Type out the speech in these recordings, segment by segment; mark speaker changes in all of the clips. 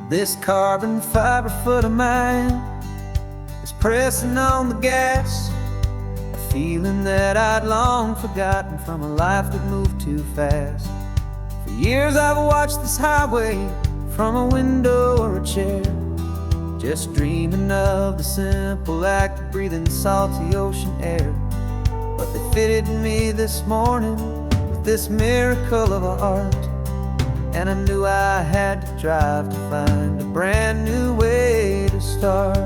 Speaker 1: This carbon fiber foot of mine is pressing on the gas, a feeling that I'd long forgotten from a life that moved too fast. For years I've watched this highway from a window or a chair, just dreaming of the simple act of breathing salty ocean air. But they fitted me this morning with this miracle of art, and I knew I had to drive to find a brand new way to start.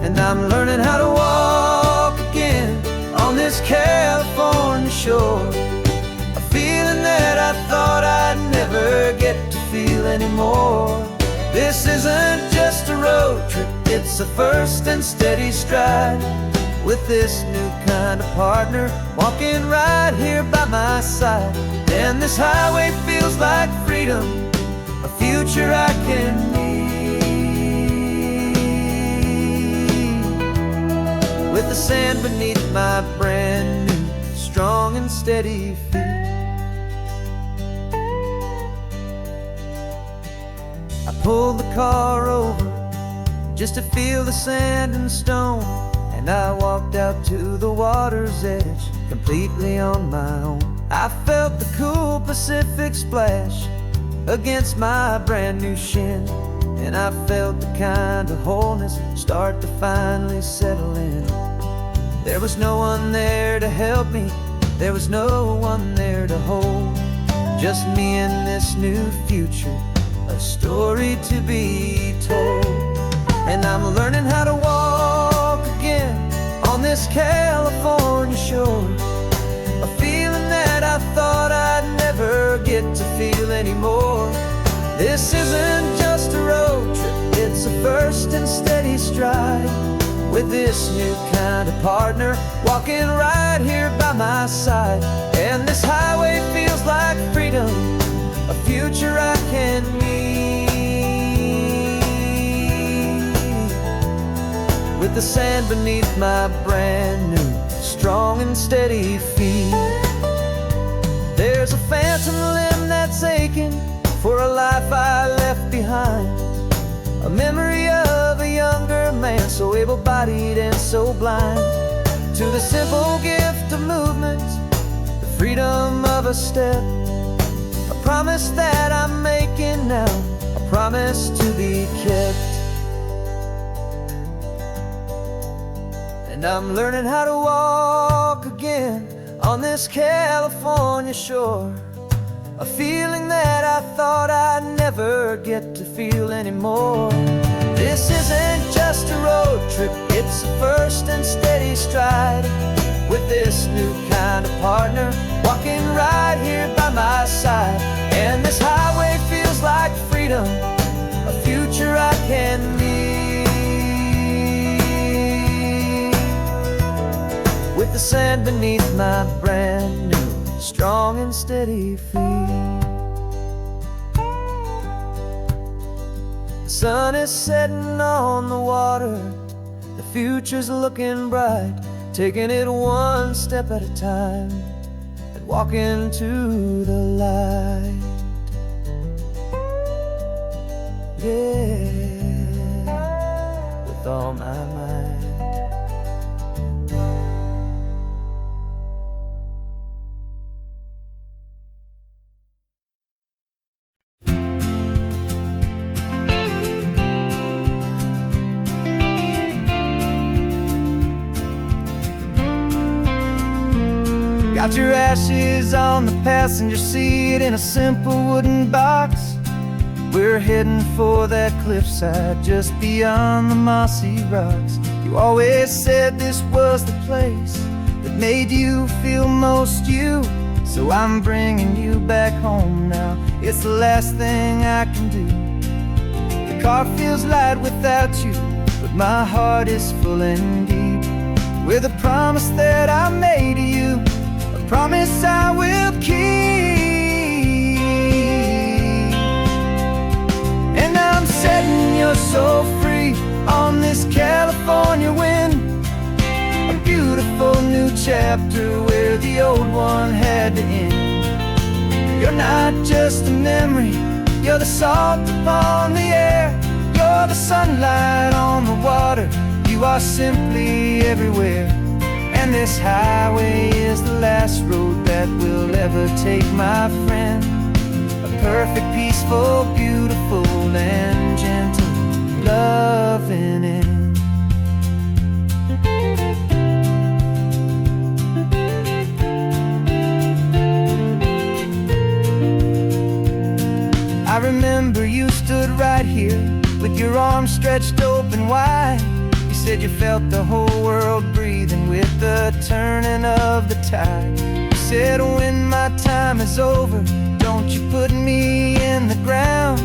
Speaker 1: And I'm learning how to walk again on this California shore, a feeling that I thought I'd never get to feel anymore. This isn't just a road trip, it's a first and steady stride, with this new kind of partner walking right here by my side. And this highway feels like freedom, a future I can need, with the sand beneath my brand new strong and steady feet. I pulled the car over just to feel the sand and stone, and I walked out to the water's edge completely on my own. I felt the cool Pacific splash against my brand new shin, and I felt the kind of wholeness start to finally settle in. There was no one there to help me, there was no one there to hold, just me and this new future, a story to be told. And I'm learning how to walk again on this California shore, a feeling that I thought I'd never get to feel anymore. This isn't just a road trip, it's a first and steady stride, with this new kind of partner walking right here by my side. And this highway feels like freedom, a future I can need, with the sand beneath my brand new strong and steady feet. There's a phantom limb that's aching for a life I left behind, a memory of a younger man so able-bodied and so blind, to the simple gift of movement, the freedom of a step, a promise that I'm making now, a promise to be kept. And I'm learning how to walk again on this California shore, a feeling that I thought I'd never get to feel anymore. This isn't just a road trip, it's a first and steady stride, with this new kind of partner walking right here by my side. And this highway feels like freedom, a future I can need, with the sand beneath my brand new strong and steady feet. The sun is setting on the water, the future's looking bright, taking it one step at a time and walking to the light. Yeah, with all my might. Got your ashes on the passenger seat in a simple wooden box. We're heading for that cliffside just beyond the mossy rocks. You always said this was the place that made you feel most you, so I'm bringing you back home now. It's the last thing I can do. The car feels light without you, but my heart is full and deep, with a promise that I made to you, promise I will keep. And I'm setting you so free on this California wind, a beautiful new chapter where the old one had to end. You're not just a memory, you're the salt upon the air. You're the sunlight on the water, you are simply everywhere. And this highway is the last road that we'll ever take, my friend. A perfect, peaceful, beautiful, and gentle, loving end. I remember you stood right here with your arms stretched open wide. You said you felt the whole world breathing with the turning of the tide. You said, when my time is over, don't you put me in the ground.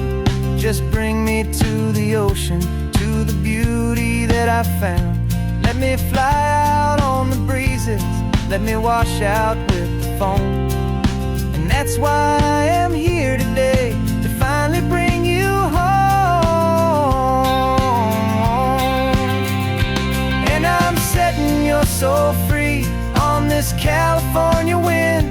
Speaker 1: Just bring me to the ocean, to the beauty that I found. Let me fly out on the breezes, let me wash out with the foam. And that's why I am here today, to finally bring you home. And I'm setting your soul free on this California wind.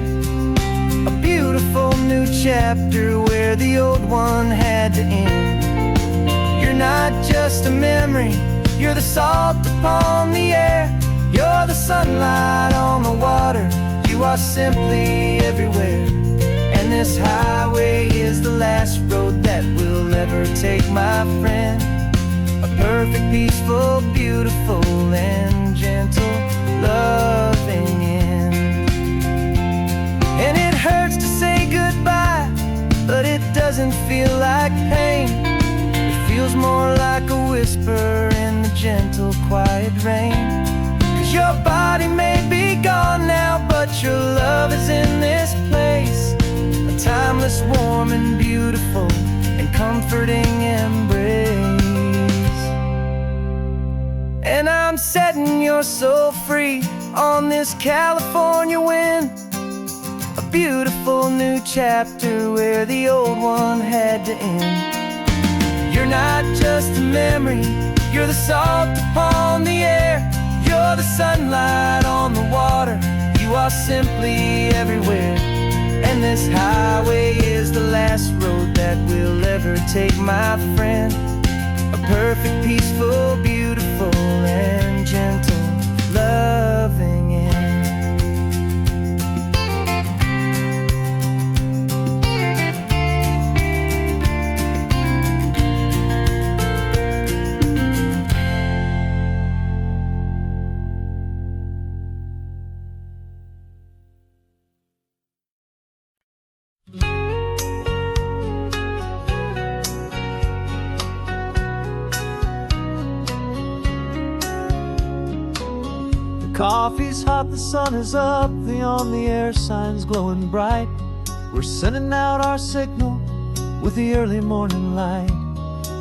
Speaker 1: A beautiful new chapter where the old one had to end. You're not just a memory, you're the salt upon the air. You're the sunlight on the water, you are simply everywhere. And this highway is the last road that we'll ever take, my friend. A perfect, peaceful, beautiful, and gentle, loving end. And it hurts to say goodbye, but it doesn't feel like pain. It feels more like a whisper in the gentle, quiet rain. 'Cause your body may be gone now, but your love is in this place. A timeless, warm, and beautiful, and comforting embrace. And I'm setting your soul free on this California wind. A beautiful new chapter where the old one had to end. You're not just a memory, you're the salt upon the air. You're the sunlight on the water, you are simply everywhere. And this highway is the last road that we'll ever take, my friend. A perfect, peaceful, beautiful, and gentle, loving end.
Speaker 2: Coffee's hot, the sun is up, the on-the-air sign's glowing bright. We're sending out our signal with the early morning light.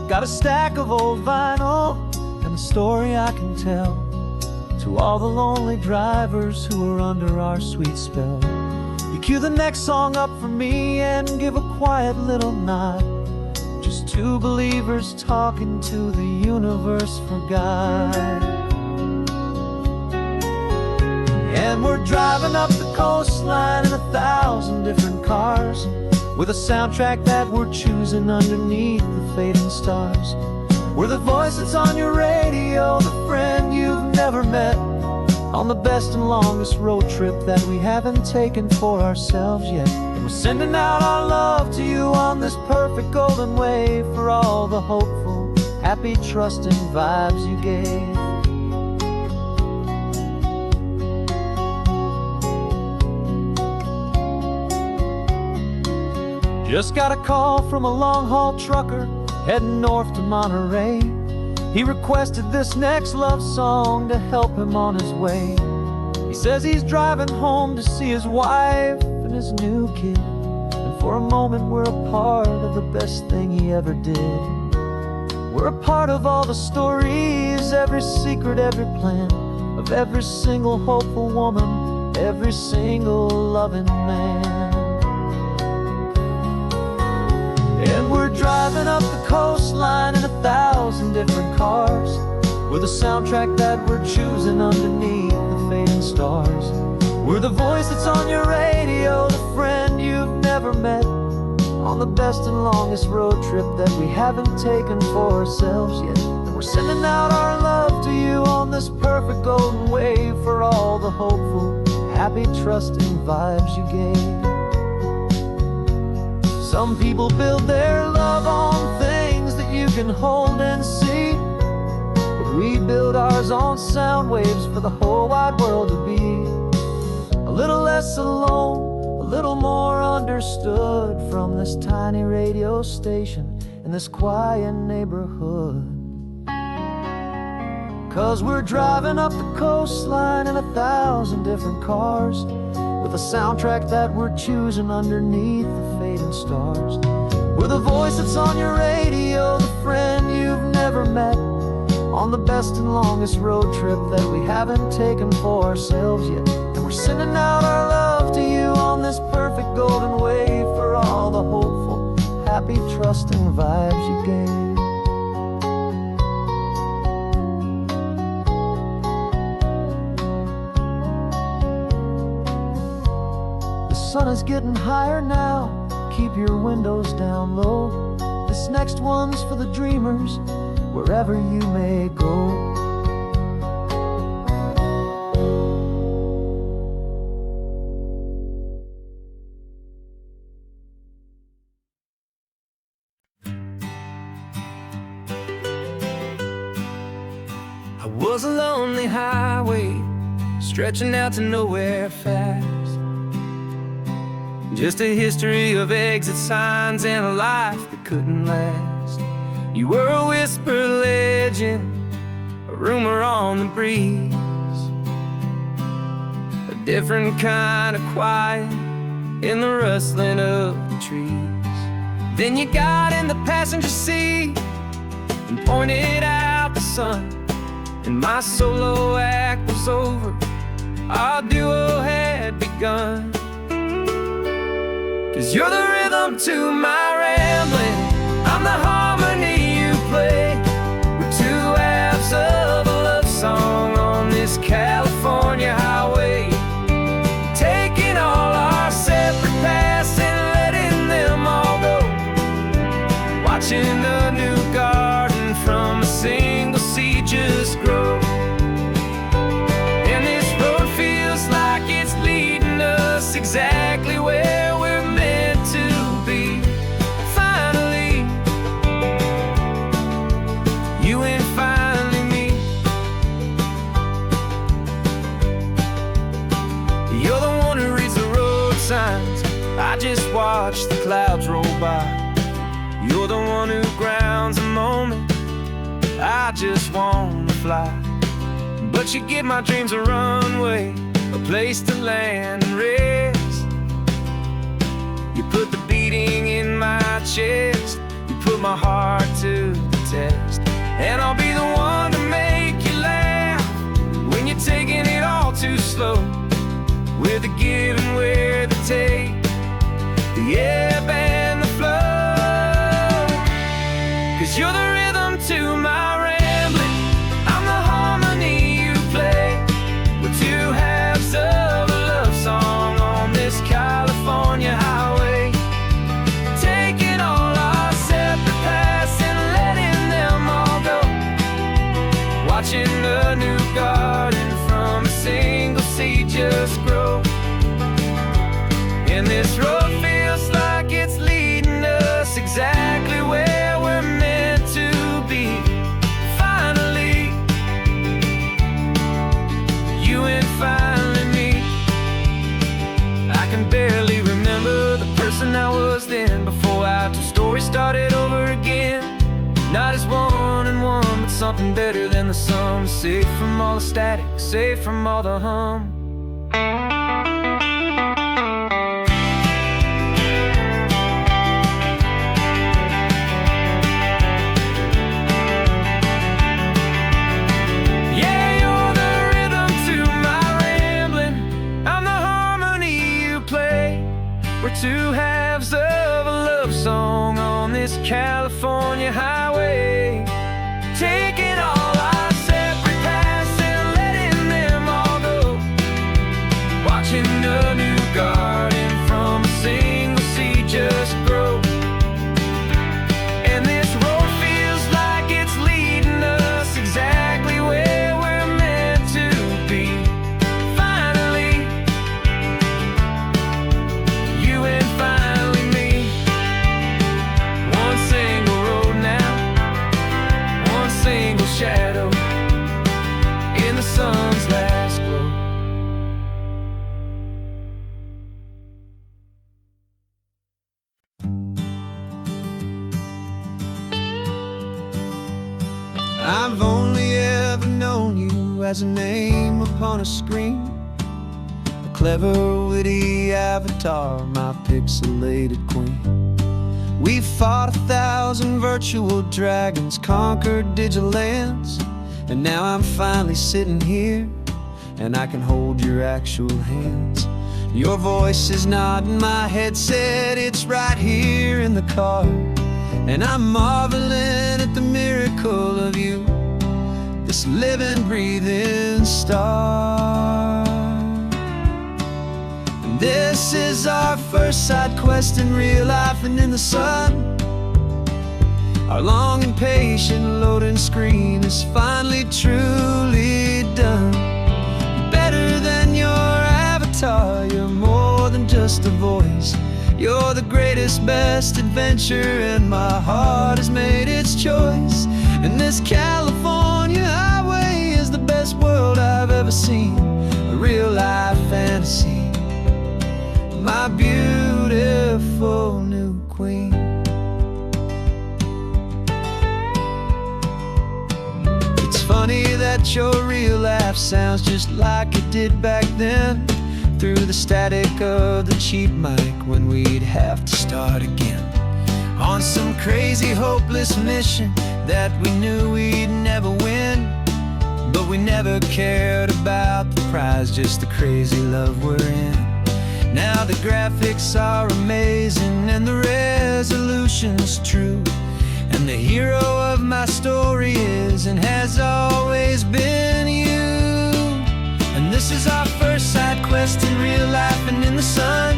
Speaker 2: Got a stack of old vinyl and a story I can tell to all the lonely drivers who are under our sweet spell. You cue the next song up for me and give a quiet little nod. Just two believers talking to the universe for God. And we're driving up the coastline in 1,000 different cars, with a soundtrack that we're choosing underneath the fading stars. We're the voice that's on your radio, the friend you've never met, on the best and longest road trip that we haven't taken for ourselves yet. And we're sending out our love to you on this perfect golden wave, for all the hopeful, happy, trusting vibes you gave. Just got a call from a long-haul trucker heading north to Monterey. He requested this next love song to help him on his way. He says he's driving home to see his wife and his new kid, and for a moment we're a part of the best thing he ever did. We're a part of all the stories, every secret, every plan, of every single hopeful woman, every single loving man. And we're driving up the coastline in 1,000 different cars, with a soundtrack that we're choosing underneath the fading stars. We're the voice that's on your radio, the friend you've never never met, on the best and longest road trip that we haven't taken for ourselves yet. And we're sending out our love to you on this perfect golden wave, for all the hopeful, happy, trusting vibes you gave. Some people build their love on things that you can hold and see, but we build ours on sound waves for the whole wide world to be a little less alone, a little more understood, from this tiny radio station in this quiet neighborhood. 'Cause we're driving up the coastline in 1,000 different cars, with a soundtrack that we're choosing underneath the fading stars. We're the voice that's on your radio, the friend you've never met, on the best and longest road trip that we haven't taken for ourselves yet. And we're sending out our love to you on this perfect golden wave, for all the hopeful, happy, trusting vibes you gave. The sun is getting higher now, keep your windows down low. This next one's for the dreamers, wherever you may go.
Speaker 1: I was a lonely highway, stretching out to nowhere fast. Just a history of exit signs and a life that couldn't last. You were a whisper legend, a rumor on the breeze, a different kind of quiet in the rustling of the trees. Then you got in the passenger seat and pointed out the sun, and my solo act was over, our duo had begun. 'Cause you're the rhythm to my rambling, I'm the harmony you play. We're two halves of a love song on this California highway, taking all our separate paths and letting them all go, watching a new garden from a single seed just grow. And this road feels like it's leading us exactly where we're meant to be. Finally, you and finally me. You're the one who reads the road signs, I just watch the clouds roll by. You're the one who grounds a moment, I just wanna fly. But you give my dreams a runway, a place to land and rest. You put the beating in my chest, you put my heart to the test. And I'll be the one to make you laugh when you're taking it all too slow, with the give and with the take, the ebb and the flow. 'Cause you're the rhythm to my rambling, I'm the harmony you play. We're two halves of a love song on this California highway, taking all our separate paths and letting them all go, watching a new garden from a single seed just grow. And this road feels like it's leading us exactly where we're meant to be. Finally, you and finally me. I can barely remember the person I was then, before our two stories started over again. Not as one and one, but something better than the sum. Safe from all the static, safe from all the hum. We're two halves of a love song on this California highway, taking all our separate paths and letting them all go, watching a new garden from a single seed
Speaker 2: as a name upon a screen, a clever, witty avatar, my pixelated queen. We fought 1,000 virtual dragons, conquered digital lands, and now I'm finally sitting here, and I can hold your actual hands. Your voice is not in my headset, it's right here in the car, and I'm marveling at the miracle of you, this living, breathing star. And this is our first side quest in real life and in the sun. Our long and patient loading screen is finally truly done. Better than your avatar, you're more than just a voice. You're the greatest, best adventure, and my heart has made its choice. And this California highway is the best world I've ever seen, a real life fantasy, my beautiful new queen. It's funny that your real life sounds just like it did back then, through the static of the cheap mic when we'd have to start again, on some crazy hopeless mission that we knew we'd never win. But we never cared about the prize, just the crazy love we're in. Now the graphics are amazing and the resolution's true, and the hero of my story is and has always been you. And this is our first side quest in real life and in the sun.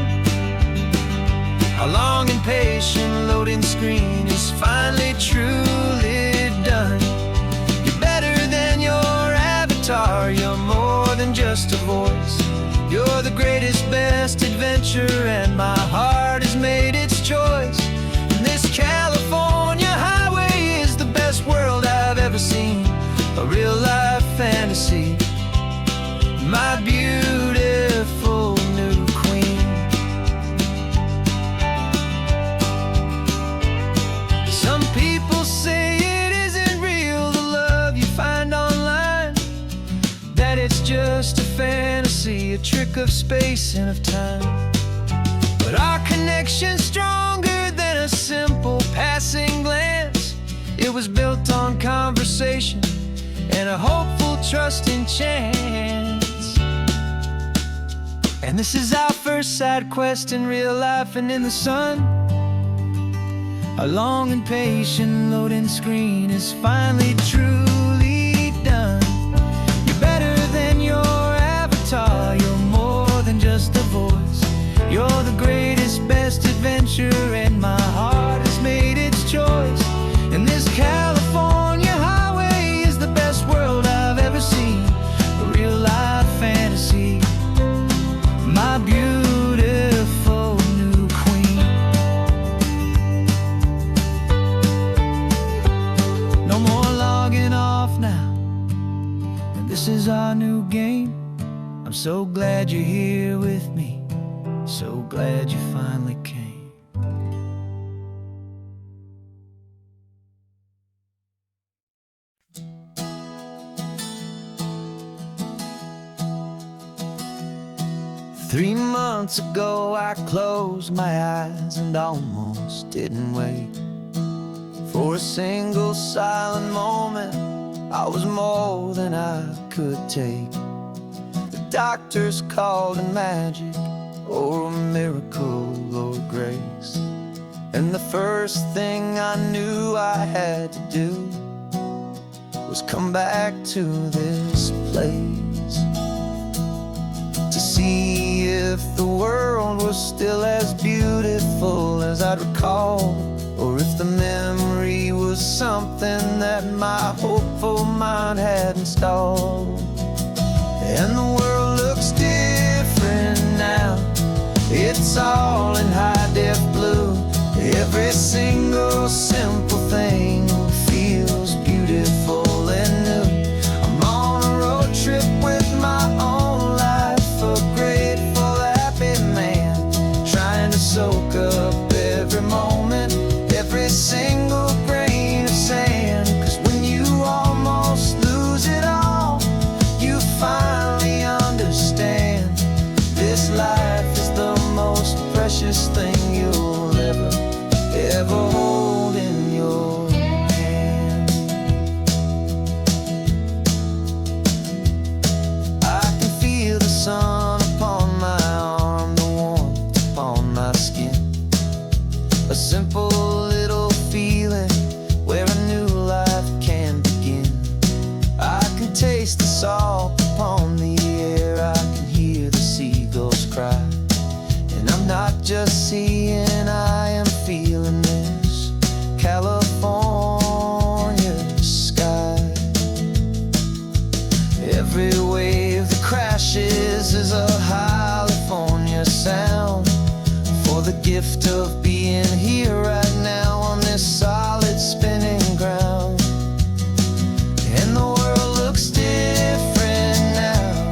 Speaker 2: Our long and patient loading screen is finally truly done. You're better than your avatar, you're more than just a voice. You're the greatest, best adventure, and my heart has made its choice. And this California highway is the best world I've ever seen, a real life fantasy, my beautiful new queen. Some people say it isn't real, the love you find online, that it's just a fantasy, a trick of space and of time. But our connection's stronger than a simple passing glance. It was built on conversation and a hopeful, trusting chance. And this is our first side quest in real life and in the sun. Our long and patient loading screen is finally truly done. You're better than your avatar, you're more than just a voice. You're the greatest, best adventure, and my heart has made its choice. And this California highway is the best world I've ever seen, a real life fantasy, my beautiful new queen. No more logging off now, and this is our new game. I'm so glad you're here with me, so glad you finally came. 3 months ago I closed my eyes and almost didn't wait for a single silent moment. I was more than I could take. The doctors called it magic, or a miracle, or grace. And the first thing I knew I had to do was come back to this place, to see if the world was still as beautiful as I'd recall, or if the memory was something that my hopeful mind had installed. And the world looks different now, it's all in high-def blue. Every single simple thing feels beautiful and new. I'm on a road trip with my own life, a grateful, happy man, trying to soak up every moment, every single grain of sand. 'Cause when you almost lose it all, you
Speaker 1: taste the salt upon the air. I can hear the seagulls cry. And I'm not just seeing, I am feeling this California sky. Every wave that crashes is a California sound. For the gift of being here right now on this solid spinning ground. And the world looks different now.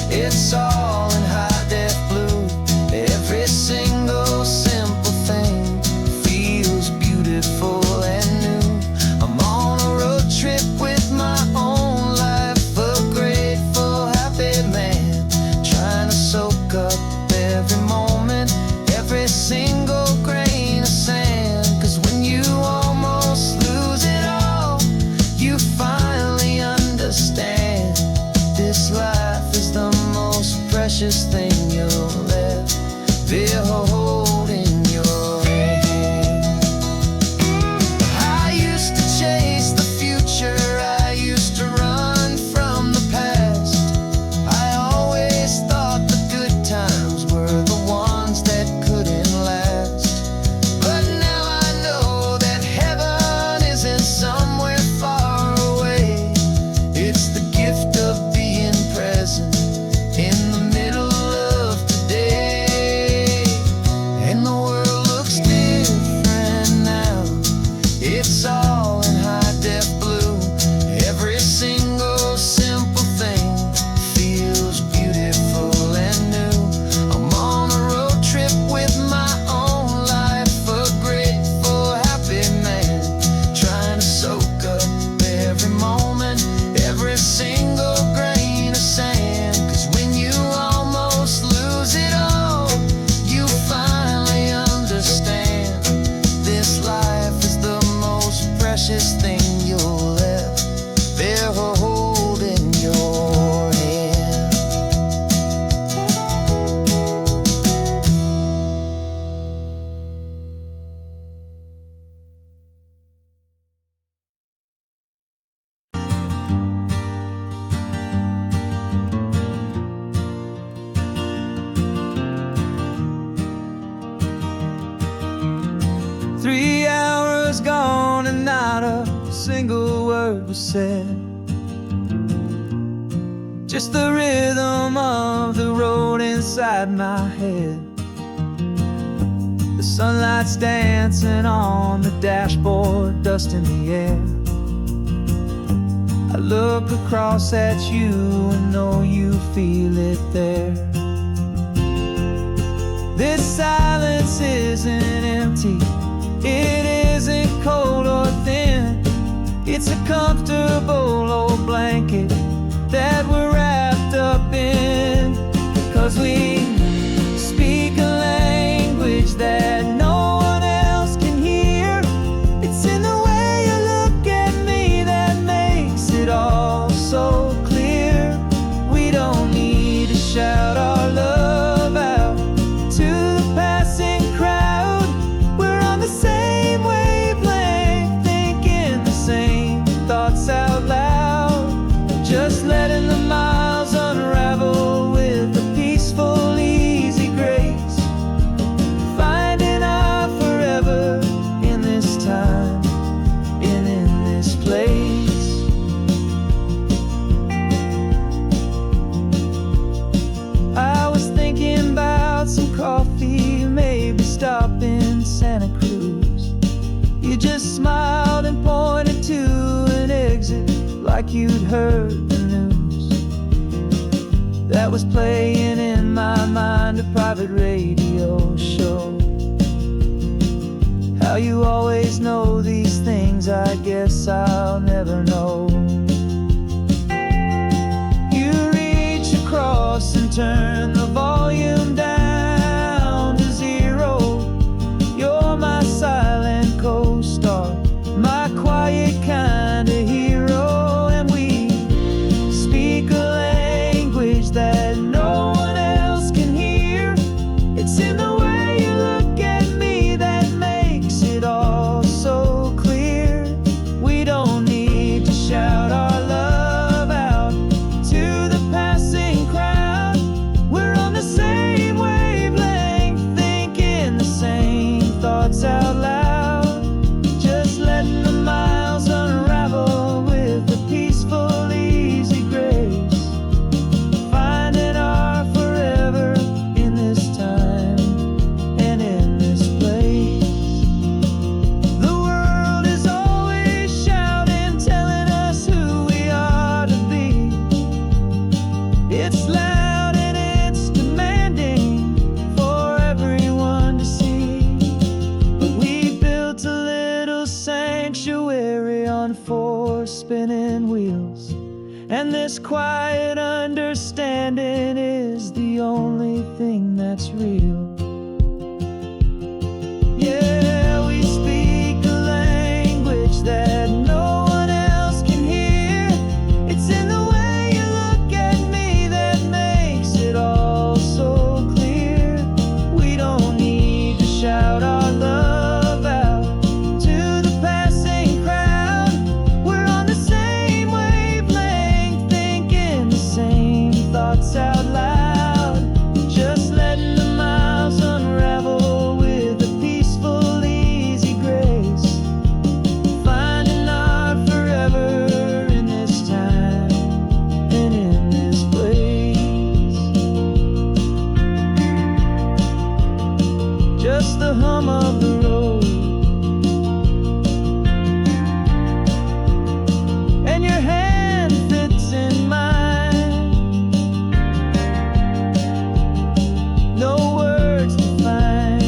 Speaker 1: It's all in high-def blue. Every single simple thing feels beautiful and new. I'm on a road trip with my own life, a grateful, happy man, trying to soak up every moment, every single grain of sand. 'Cause when you almost lose it all, you finally understand this life is the most precious thing you'll ever hold in your hand. I used to chase the future, I used to run from the past. I always thought the good times were the ones that couldn't last. But now I know that heaven isn't somewhere far away. It's the gift of being present in the middle of today. And the world looks different now. It's all in high-def blue. Every single simple thing feels beautiful and new. I'm on a road trip with my own life, a grateful, happy man, trying to soak up every moment, every single grain of sand. 'Cause when you almost lose it all, you finally understand this life is the most precious thing you'll ever hold in your hand.
Speaker 2: Three hours gone and not a single word was said. Just the rhythm of the road inside my head. The sunlight's dancing on the dashboard, dust in the air. I look across at you and know you feel it there. This silence isn't empty, it isn't cold or thin. It's a comfortable old blanket that we're wrapped up in. 'Cause we speak a language that no one else can hear. It's in the way you look at me that makes it all so clear. We don't need to shout our love out to the passing crowd. We're on the same wavelength, thinking the same thoughts out loud. Just letting the miles unravel with a peaceful, easy grace. Finding our forever in this time and in this place. I was thinking about some coffee, maybe stop in Santa Cruz. You just smiled and pointed to an exit like you'd heard the news. That was playing in my mind, a private radio show. How you always know these things, I guess I'll never know. You reach across and turn the volume down to zero. You're my silent co-star, my quiet kind of hero. And we speak a language that no one else can hear. It's in the way you look at me that makes it all so clear. We don't need to shout our love out It's loud and it's demanding for everyone to see. But we built a little sanctuary on 4 spinning wheels, and this quiet understanding is the only thing that's real. Yeah, we speak a language that no one else can hear. It's in the way you look at me that makes it all so clear. We don't need to shout our love out to the passing crowd. We're on the same wavelength, thinking the same thoughts out loud. Just letting the miles unravel with a peaceful, easy grace. Finding our forever in this time and in this place. Just the hum of the road and your hand fits in mine. No words to find.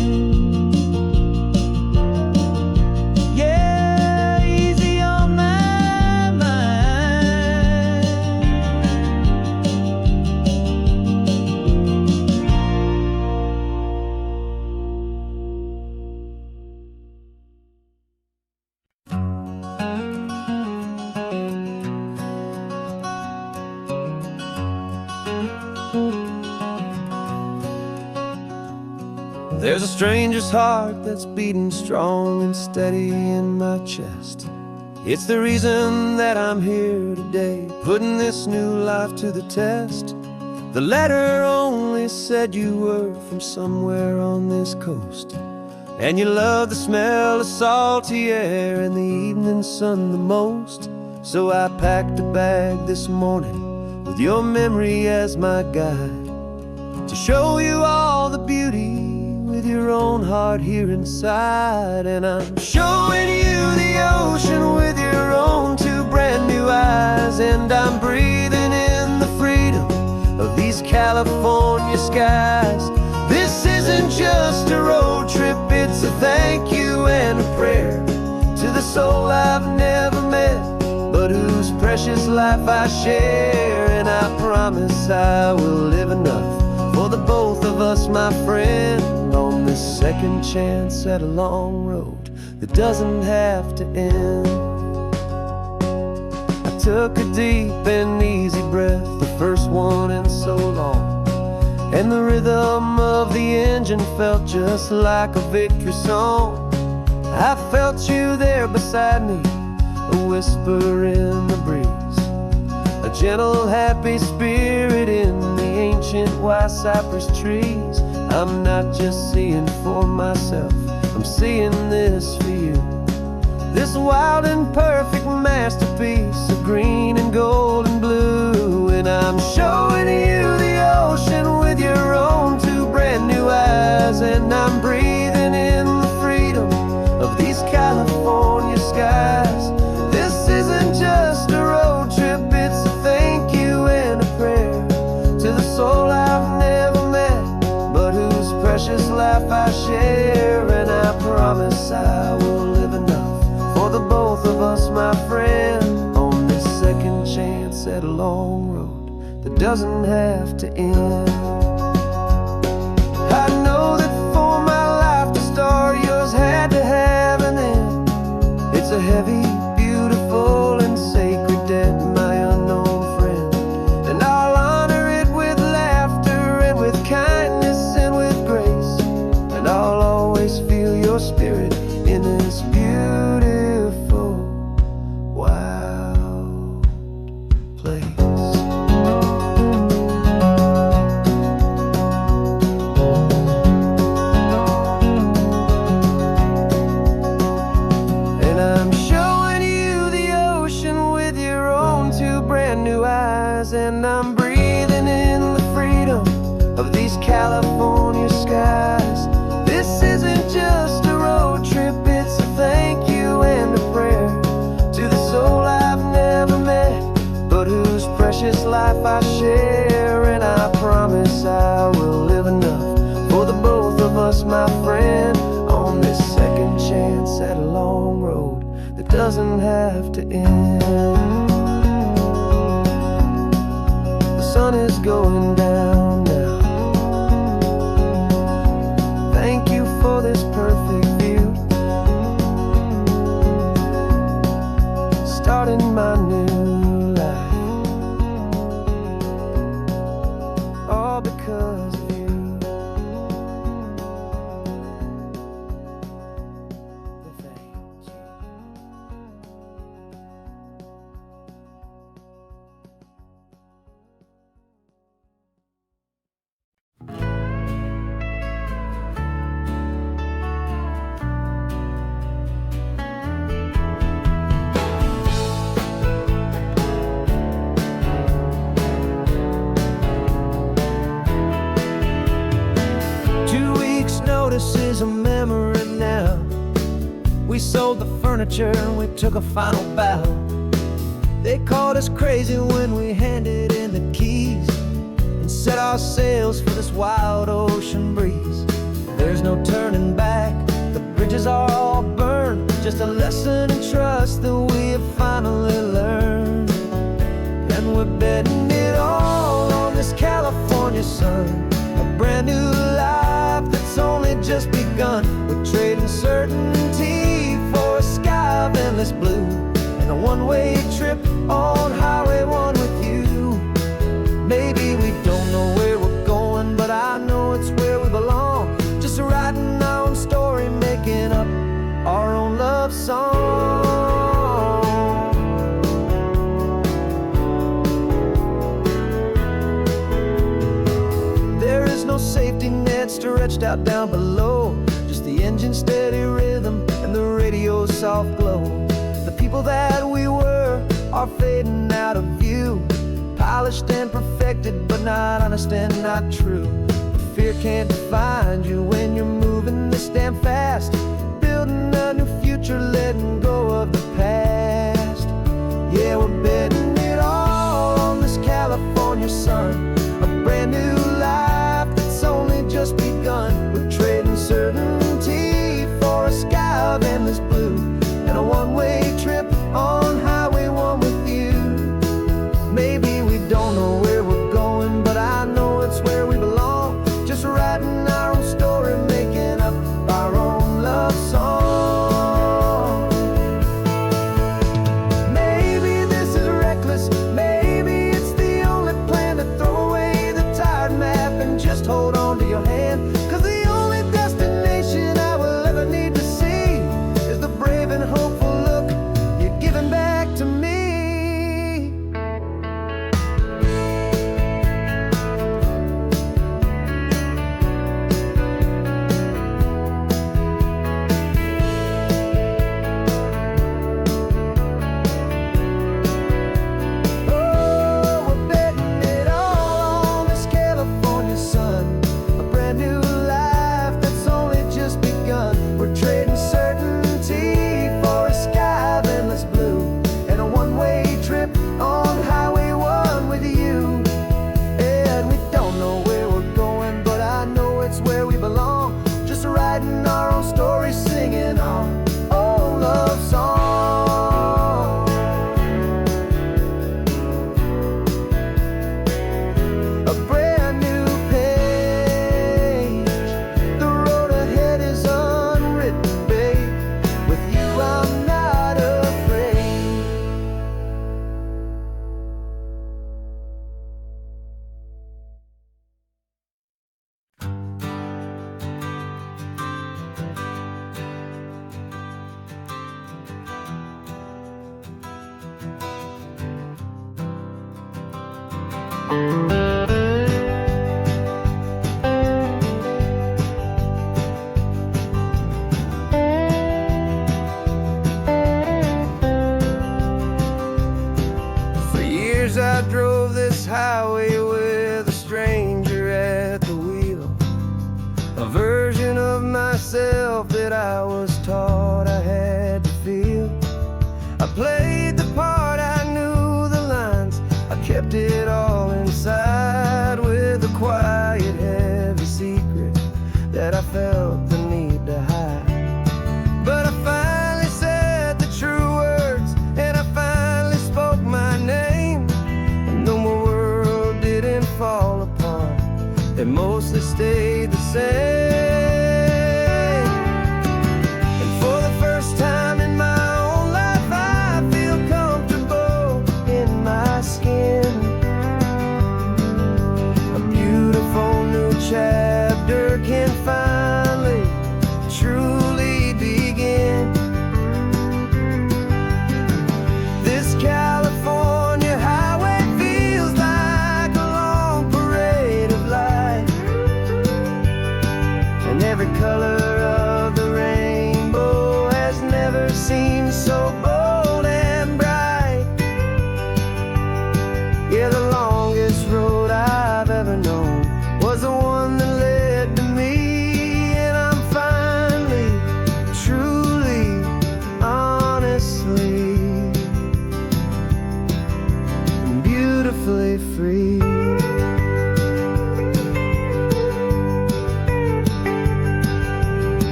Speaker 2: Yeah, easy on my mind.
Speaker 1: There's a stranger's heart that's beating strong and steady in my chest. It's the reason that I'm here today, putting this new life to the test. The letter only said you were from somewhere on this coast, and you love the smell of salty air and the evening sun the most. So I packed a bag this morning with your memory as my guide, to show you all the beauty with your own heart here inside. And I'm showing you the ocean with your own 2 brand new eyes, and I'm breathing in the freedom of these California skies. This isn't just a road trip, it's a thank you and a prayer to the soul I've never met, but whose precious life I share. And I promise I will live enough for the both of us, my friend, on this second chance at a long road that doesn't have to end. I took a deep and easy breath, the first one in so long, and the rhythm of the engine felt just like a victory song. I felt you there beside me, a whisper in the breeze, a gentle happy spirit in the ancient white cypress trees. I'm not just seeing for myself, I'm seeing this for you. This wild and perfect masterpiece of green and gold and blue. And I'm showing you the ocean with your own 2 brand new eyes, and I'm breathing in the freedom of these California skies. This isn't just a road trip, it's a thank you and a prayer to the soul I've never met, but whose precious life I share. And I promise I will live enough for the both of us, my friend, on this second chance at a long road that doesn't have to end. I know that for my life to start, yours had to have an end. It's a heavy, beautiful, and sacred debt, my unknown friend, and I'll honor it with laughter and with kindness and with grace, and I'll always feel your spirit in this beautiful, wild place. And I'm showing you the ocean with your own 2 brand new eyes, and I'm breathing in the freedom of these California skies. This isn't just a road trip, it's a thank you and a prayer to the soul I've never met, but whose precious life I share. And I promise I will live enough for the both of us, my friend, on this second chance at a long road that doesn't have to end. The sun is going down now. Thank you for this perfect view, starting my new life, all because of you. Thank you. 2 weeks' notice is a memory now. We sold the furniture and we took a final bow. They called us crazy when we handed in the keys and set our sails for this wild ocean breeze. There's no turning back, the bridges are all burned, just a lesson in trust that we have finally learned. And we're betting it all on this California sun, a brand new life that's only just begun. We're trading certainty for a sky of endless blue and a one-way trip on Highway 1 with you. Maybe we don't know where we're going, but I know it's where we belong. Just writing our own story, making up our own love song. There is no safety net stretched out down below, just the engine's steady rhythm and the radio's soft glow. The people that we were are fading out of view, polished and perfected, but not honest and not true. Fear can't define you when you're moving this damn fast, building a new future, letting go of the past. Yeah, we're betting it all on this California sun, a brand new life that's only just begun. We're trading certainty for a sky of endless blue and a one-way trip on Highway 1 with you. Maybe we don't know where we're going, but I know it's where we belong. Just writing our own story, making up our own love song. Maybe this is reckless, maybe it's the only plan to throw away the tired map and just hold on to your hand. 'Cause the only destination I will ever need to see is the brave and hopeful look you're giving back to me. Oh, we're betting it all on this California sun, a brand new life that's only just begun. We're trading certainty for a sky of endless blue and a one-way trip on Highway 1 with you. And we don't know where we're going, but I know it's where we belong. Just writing our own story, singing our own love song. A brand new page, the road ahead is unwritten, babe. With you I'm not afraid. For years I drove this highway with a stranger at the wheel, a version of myself that I was taught I had to feel. I played the part, I knew the lines, I kept it all inside with a felt the need to hide. But I finally said the true words, and I finally spoke my name. And though my world didn't fall apart, it mostly stayed the same. And for the first time in my own life, I feel comfortable in my skin. A beautiful new chapter can finally truly begin. This California highway feels like a long parade of light, and every color of the rainbow has never seemed so bold and bright. Yeah, the longest road I've ever known was the one that led to me, and I'm finally, truly, honestly, beautifully free.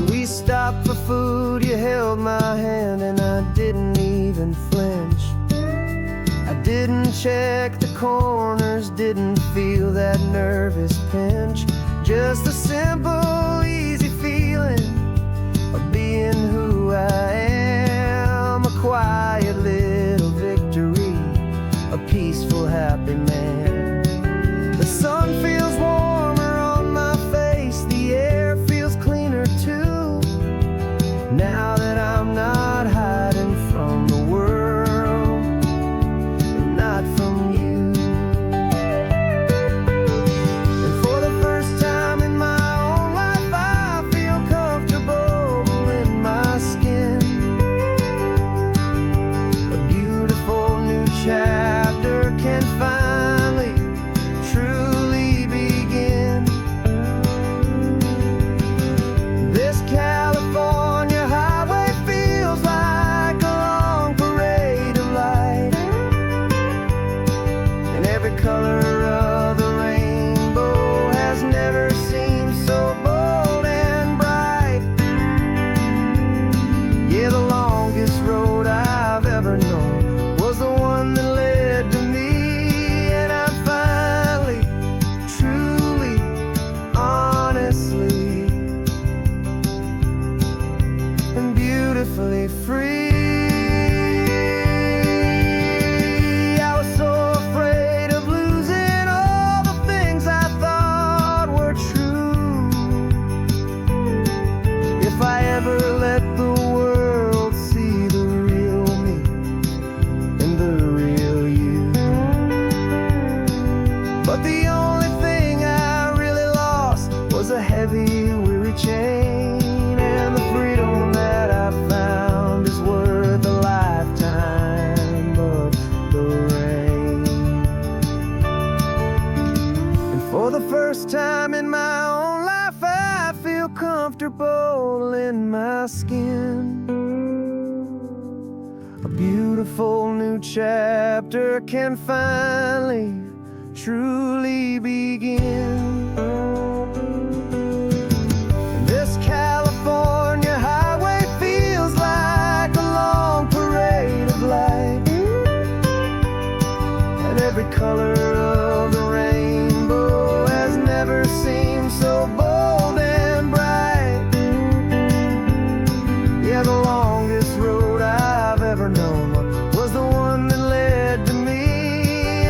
Speaker 1: We stopped for food, you held my hand, and I didn't even flinch. I didn't check the corners, didn't feel that nervous pinch. Just a simple, easy feeling of being who I am. A quiet little victory, a peaceful, happy man. The sun feels warmer on my face, the air feels cleaner too, now that I'm not hiding from the world, and not from you. And for the first time in my own life, I feel comfortable in my skin. A beautiful new chapter can finally truly begin. This California highway feels like a long parade of light, and every color of the rainbow has never seemed so bold and bright. Yeah, the longest road I've ever known was the one that led to me, and I'm finally, truly, honestly, and beautifully free. I was so afraid of losing all the things I thought were true. If I ever let the world see the real me and the real you. But the only thing I really lost was a heavy, weary chain, and the freedom that I found is worth a lifetime of the rain. And for the first time in my own life, I feel comfortable in my skin. A beautiful new chapter can finally, truly begin. This California highway feels like a long parade of light, and every color of the rainbow has never seemed so bold and bright. Yeah, the longest road I've ever known was the one that led to me,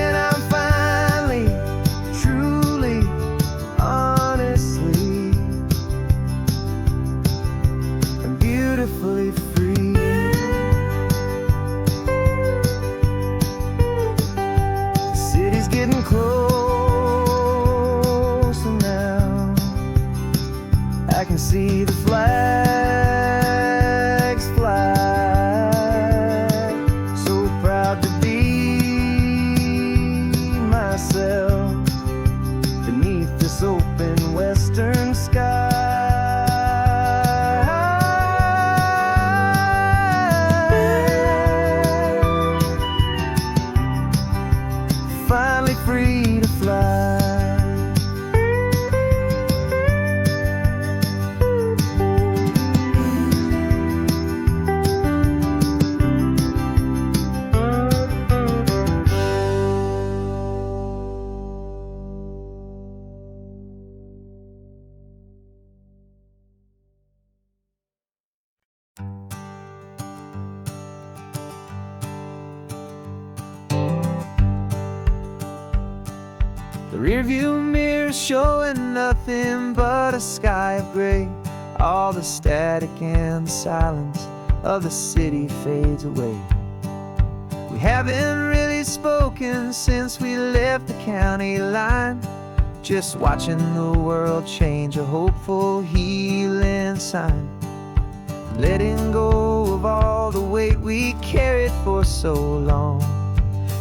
Speaker 1: and I'm finally, truly, honestly, and beautifully free. The city's getting closer now. I can see the flags fly. So proud to be myself beneath this open western sky. Find The rearview mirror showing nothing but a sky of gray. All the static and the silence of the city fades away. We haven't really spoken since we left the county line, just watching the world change, a hopeful healing sign. Letting go of all the weight we carried for so long,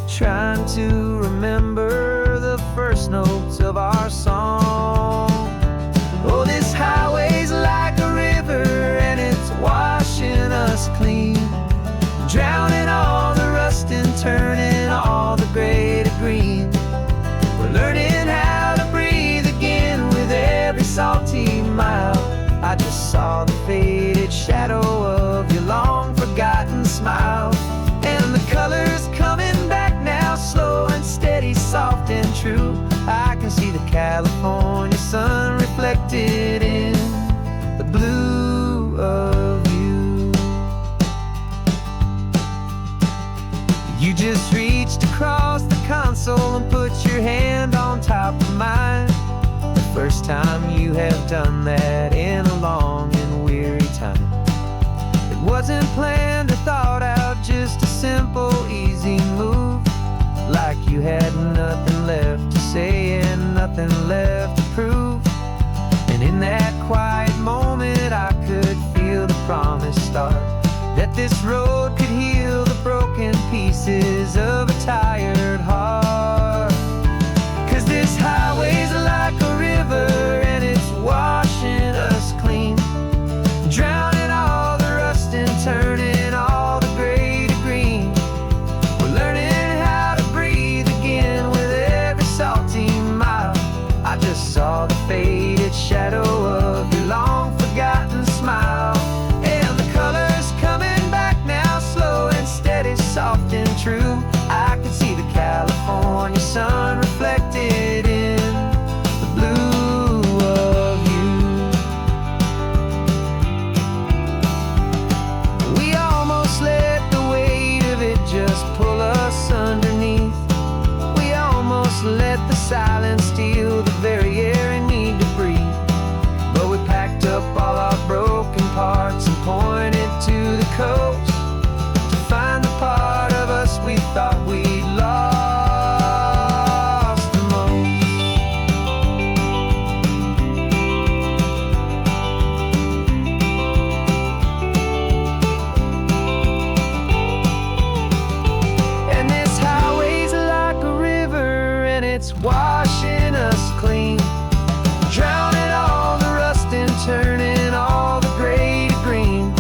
Speaker 1: trying to remember the first notes of our song. Oh, this highway's like a river and it's washing us clean, drowning all the rust and turning all the gray to green. We're learning how to breathe again with every salty mile. I just saw the faded shadow of your long forgotten smile, and the colors coming back now, slow and steady, soft and true. I can see the California sun reflected in the blue of you. You just reached across the console and put your hand on top of mine. The first time you have done that in a long and weary time. It wasn't planned or thought out, just a simple, easy move. Like you had nothing left to say and nothing left to prove. And in that quiet moment I could feel the promise start, that this road could heal the broken pieces of a tired heart. 'Cause this highway's like a river and it's washing us clean, drowning all the rust and turning all the gray to green. We're learning how to breathe again with every salty mile. I just saw the faded shadow of your long forgotten smile, and the colors coming back now, slow and steady, soft and true. I can see the California sun reflected in the blue of you. We almost let the weight of it just pull us underneath. We almost let the silence steal the very air we need to breathe. But we packed up all our broken parts and pointed to the coast to find the part of us we thought we'd lost the most. And this highway's like a river and it's washing us clean, drowning all the rust and turning all the gray to green.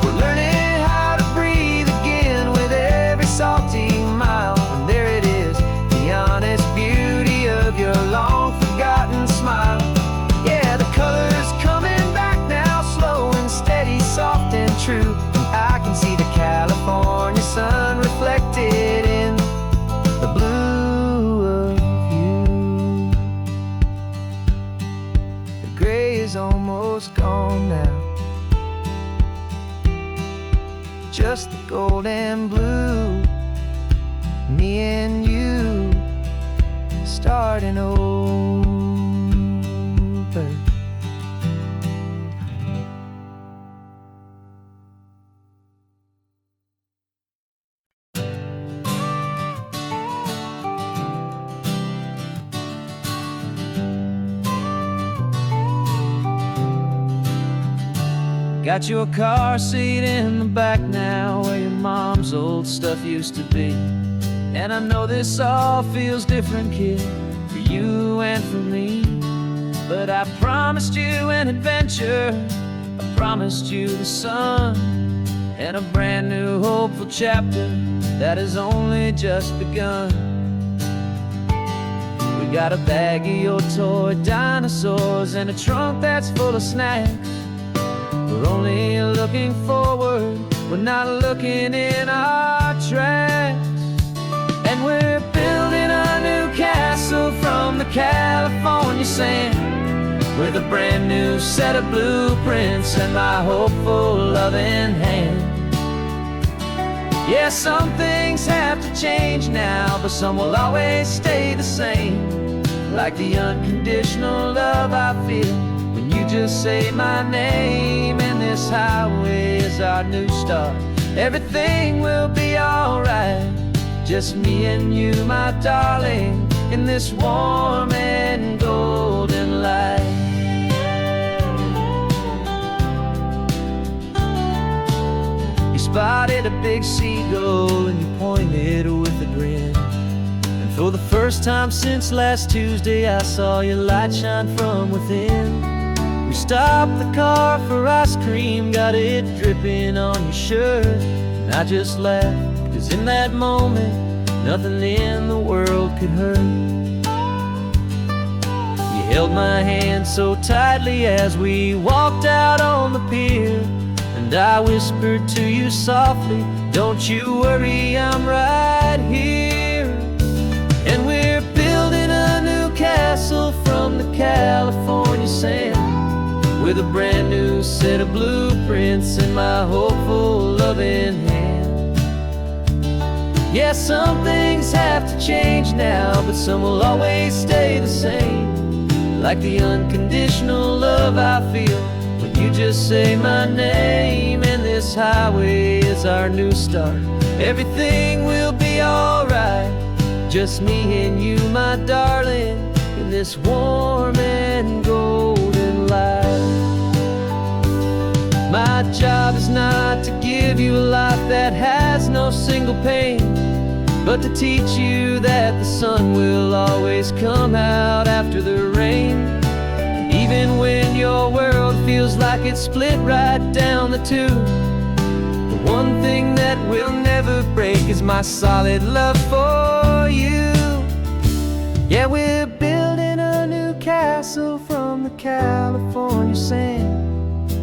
Speaker 1: We're learning how to breathe again with every salty mile. And there it is, the honest beauty of your long forgotten smile. Yeah, the colors coming back now, slow and steady, soft and true. And I can see the California sun reflected in the blue of you. The gray is almost gone now, just the gold and blue. Me and you starting over. Got your car seat in the back now, where your mom's old stuff used to be. And I know this all feels different, kid, for you and for me. But I promised you an adventure, I promised you the sun, and a brand new hopeful chapter that has only just begun. We got a bag of your toy dinosaurs and a trunk that's full of snacks. We're only looking forward, we're not looking in our tracks. And we're building a new castle from the California sand, with a brand new set of blueprints and my hopeful loving hand. Yeah, some things have to change now, but some will always stay the same. like the unconditional love I feel when you just say my name. And this highway is our new start. Everything will be alright, just me and you, my darling, in this warm and golden light. You spotted a big seagull and you pointed with a grin. And for the first time since last Tuesday, I saw your light shine from within. We stopped the car for ice cream, got it dripping on your shirt. And I just laughed, 'cause in that moment, nothing in the world could hurt. You held my hand so tightly as we walked out on the pier. And I whispered to you softly, don't you worry, I'm right here. And we're building a new castle from the California sand, with a brand new set of blueprints in my hopeful, loving hand. Yeah, some things have to change now, but some will always stay the same, like the unconditional love I feel when you just say my name. And this highway is our new start. Everything will be alright, just me and you, my darling, in this warm and golden light. My job is not to give you a life that has no single pain, but to teach you that the sun will always come out after the rain. Even when your world feels like it's split right down the two, the one thing that will never break is my solid love for you. Yeah, we're building a new castle from the California sand,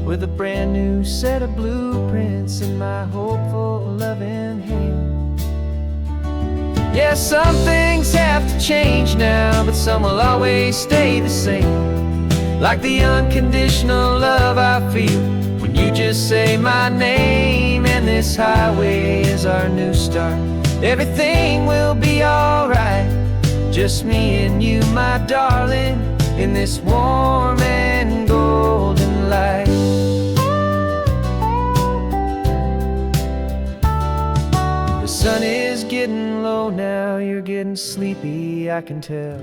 Speaker 1: with a brand new set of blueprints in my hopeful, loving hand. Yeah, some things have to change now, but some will always stay the same, like the unconditional love I feel when you just say my name. And this highway is our new start. Everything will be alright, just me and you, my darling, in this warm and golden light. The sun is getting low now, you're getting sleepy, I can tell.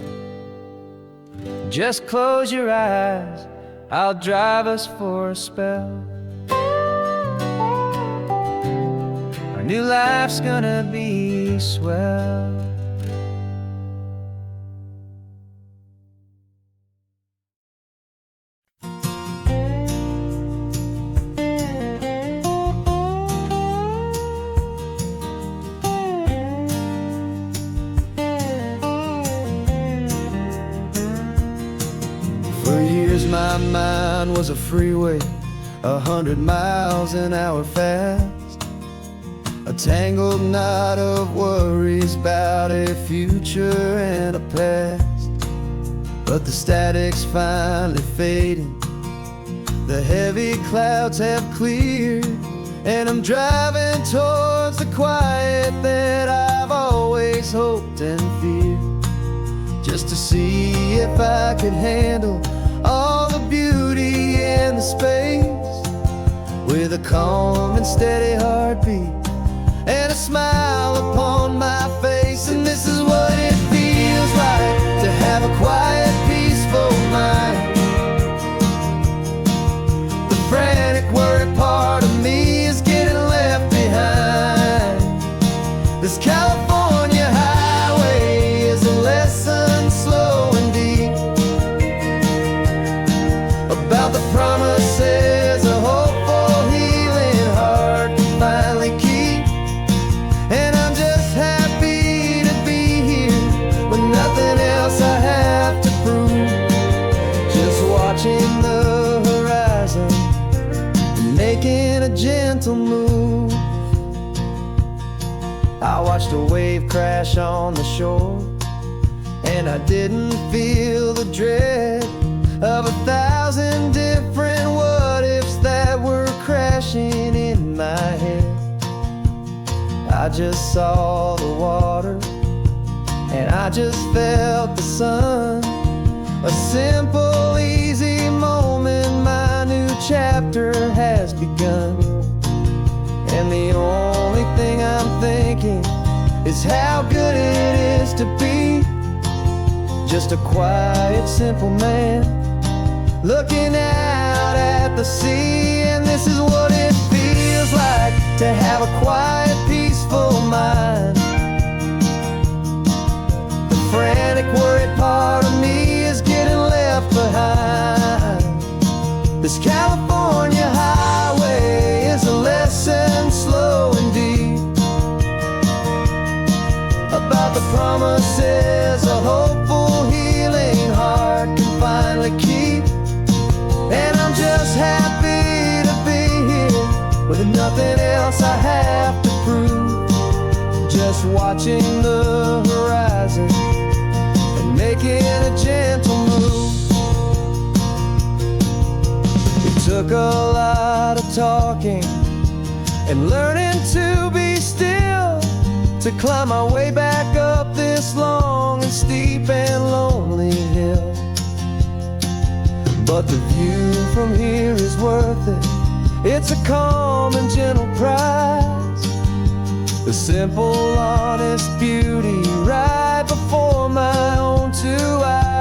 Speaker 1: Just close your eyes, I'll drive us for a spell. Our new life's gonna be swell. My mind was a freeway, 100 miles an hour fast, a tangled knot of worries about a future and a past. But the static's finally fading, the heavy clouds have cleared, and I'm driving towards the quiet that I've always hoped and feared, just to see if I could handle all the beauty and the space, with a calm and steady heartbeat and a smile upon my face. And this is what it feels like to have a quiet, peaceful mind. The frantic, worried part of me is getting left behind. This California highway is a lesson slow and deep about the promises a hopeful, healing heart can finally keep. And I'm just happy to be here with nothing else I have to prove, just watching the horizon and making a gentle move. I watched a wave crash on the shore, and I didn't feel the dread of 1,000 different what-ifs that were crashing in my head. I just saw the water, and I just felt the sun A simple, easy moment, my new chapter has begun. And the only thing I'm thinking is how good it is to be just a quiet, simple man looking out at the sea. And this is what it feels like to have a quiet, peaceful mind. The frantic, worried part of me is getting left behind. This California highway is a lesson slow and deep about the promises a hopeful, healing heart can finally keep. And I'm just happy to be here with nothing else I have to prove, just watching the horizon and making a gentle move. It took a lot of talking and learning to be still to climb my way back up this long and steep and lonely hill. But the view from here is worth it. It's a calm and gentle prize, the simple, honest beauty right before my own two eyes.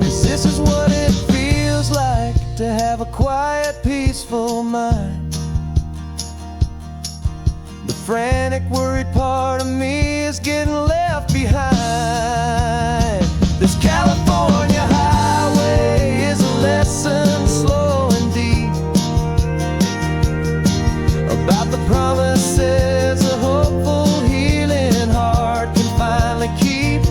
Speaker 1: 'Cause this is what it feels like to have a quiet, peaceful mind. The frantic, worried part of me is getting left behind. This California highway is a lesson slow and deep about the promises a hopeful, healing heart can finally keep.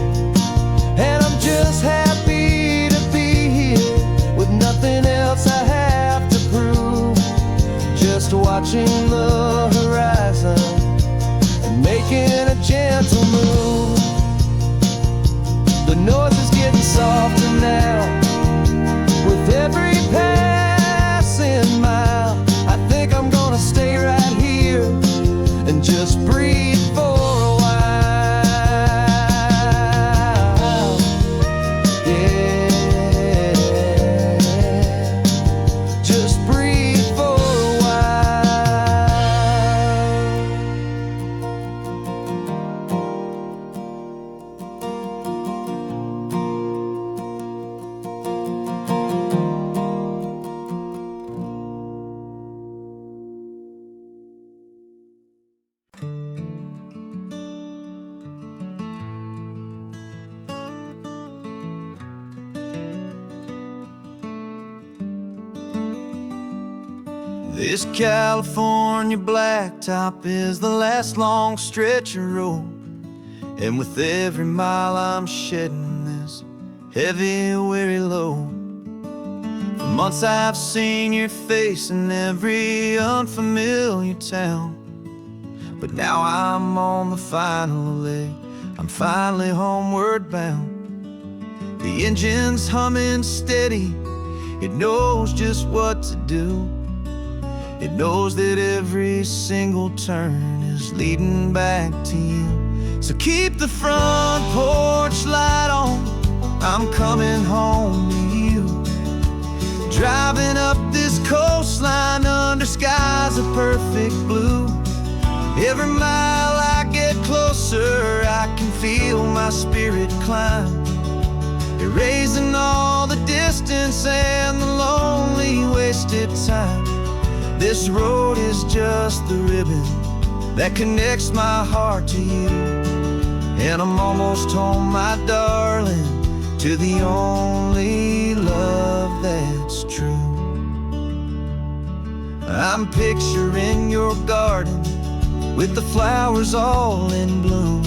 Speaker 1: And I'm just happy to be here with nothing else I have to prove, just watching the horizon and making a gentle move. The noise is getting softer now with every passing mile. I think I'm gonna stay right here and just breathe for a while. Yeah, just breathe for a while. This California blacktop is the last long stretch of road, and with every mile I'm shedding this heavy, weary load. For months I've seen your face in every unfamiliar town, but now I'm on the final leg, I'm finally homeward bound. The engine's humming steady, it knows just what to do. It knows that every single turn is leading back to you. So keep the front porch light on, I'm coming home to you. Driving up this coastline under skies of perfect blue. Every mile I get closer, I can feel my spirit climb, erasing all the distance and the lonely wasted time. This road is just the ribbon that connects my heart to you, and I'm almost home, my darling, to the only love that's true. I'm picturing your garden with the flowers all in bloom.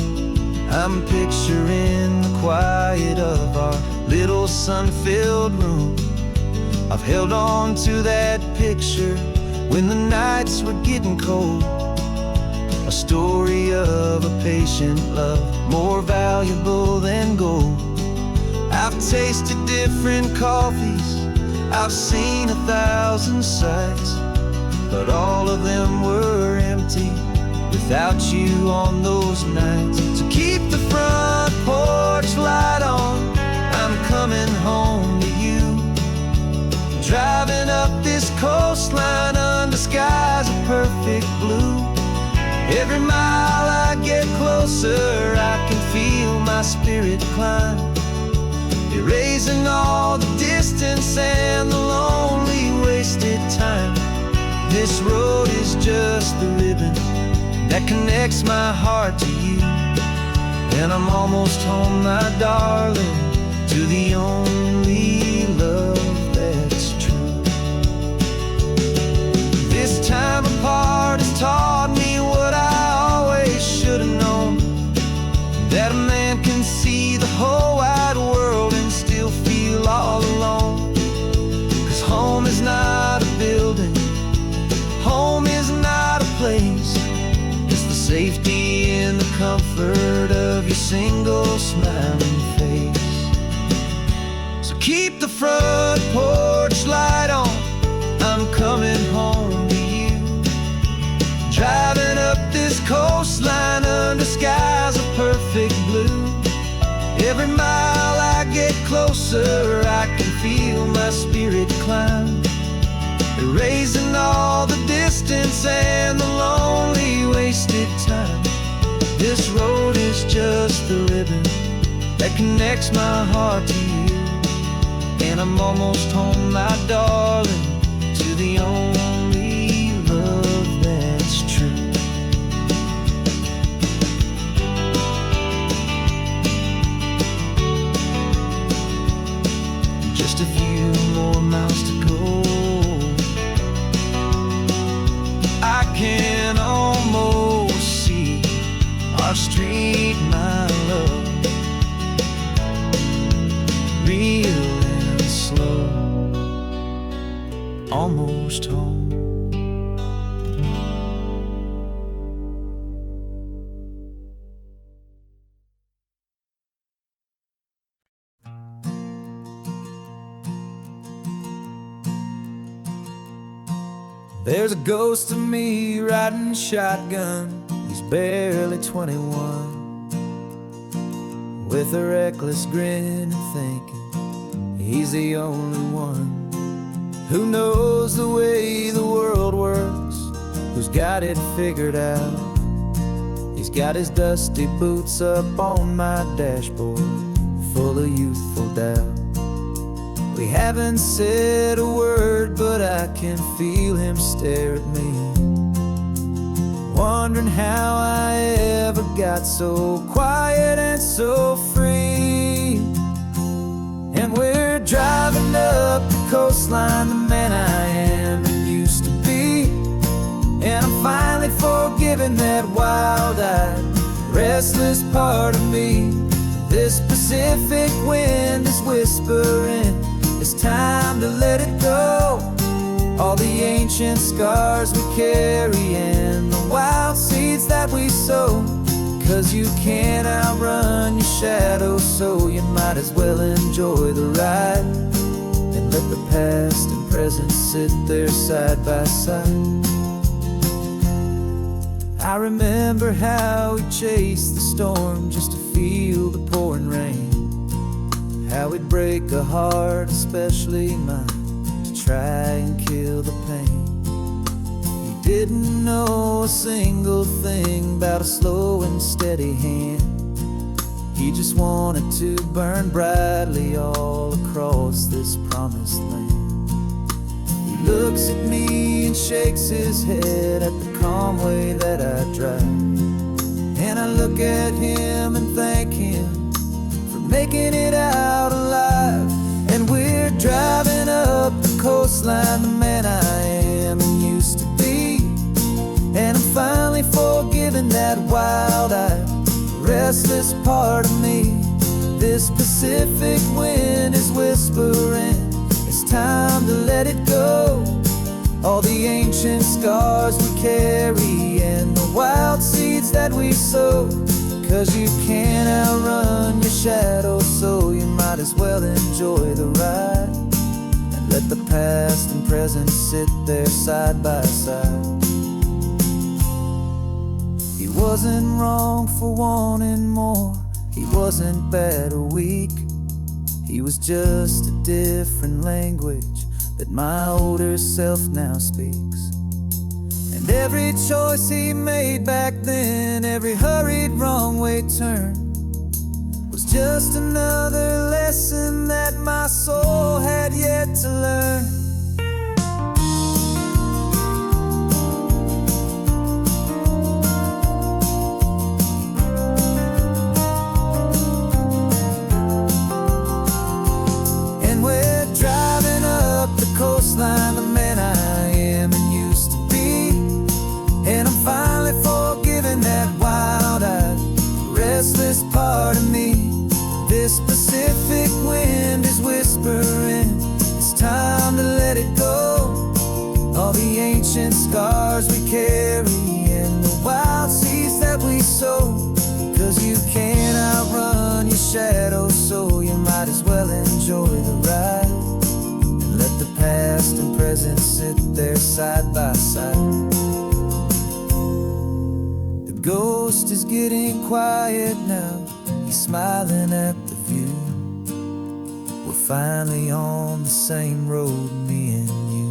Speaker 1: I'm picturing the quiet of our little sun-filled room. I've held on to that picture when the nights were getting cold, a story of a patient love more valuable than gold. I've tasted different coffees I've seen 1,000 sights, but all of them were empty without you on those nights. So keep the front porch light on, I'm coming home to you. Driving up this coastline under skies of perfect blue. Every mile I get closer, I can feel my spirit climb, erasing all the distance and the lonely wasted time. This road is just the ribbon that connects my heart to you, and I'm almost home, my darling, to the only love that's true. This time apart has taught me what I always should have known, that a man can see the whole wide world and still feel all alone. 'Cause home is not a building, home is not a place, it's the safety and the comfort of your single smiling face. So keep the front porch light on, I'm coming home to you. Driving up this coastline under skies of perfect blue. Every mile I get closer, I can feel my spirit climb, erasing all the distance and the lonely wasted time. This road is just the ribbon that connects my heart to you, and I'm almost home, my darling, to the only love that's true. Just a few more miles to go, I can almost see our street, my love, real and slow, almost home. There's a ghost of me riding shotgun, he's barely 21, with a reckless grin and thinking he's the only one who knows the way the world works, who's got it figured out. He's got his dusty boots up on my dashboard, full of youthful doubt. We haven't said a word, but I can feel him stare at me, wondering how I ever got so quiet and so free. And we're driving up the coastline, the man I am and used to be, and I'm finally forgiving that wild-eyed, restless part of me. This Pacific wind is whispering, it's time to let it go. All the ancient scars we carry and the wild seeds that we sow. 'Cause you can't outrun your shadow, so you might as well enjoy the ride, and let the past and present sit there side by side. I remember how we chased the storm just to feel the pouring rain, how we'd break a heart, especially mine, to try and kill the pain. We didn't know a single thing about a slow and steady hand. He just wanted to burn brightly all across this promised land. He looks at me and shakes his head at the calm way that I drive, and I look at him and thank him making it out alive. And we're driving up the coastline, the man I am and used to be, and I'm finally forgiving that wild-eyed, restless part of me. This Pacific wind is whispering, it's time to let it go. All the ancient scars we carry and the wild seeds that we sow. 'Cause you can't outrun your shadow, so you might as well enjoy the ride, and Let the past and present sit there side by side. He wasn't wrong for wanting more. He wasn't bad or weak. He was just a different language that my older self now speaks. And every choice he made back then, every hurried wrong way turn, was just another lesson that my soul had yet to learn. And we're driving up the coastline, the man I am and used to be. And I'm finally forgiving that wild-eyed, restless part of me. This Pacific wind is whispering, it's time to let it go. All the ancient scars we carry and the wild seeds that we sow. 'Cause you can't outrun your shadow, so you might as well enjoy the ride. And let the past and present sit there side by side. The ghost is getting quiet now. He's smiling at the view. We're finally on the same road, me and you.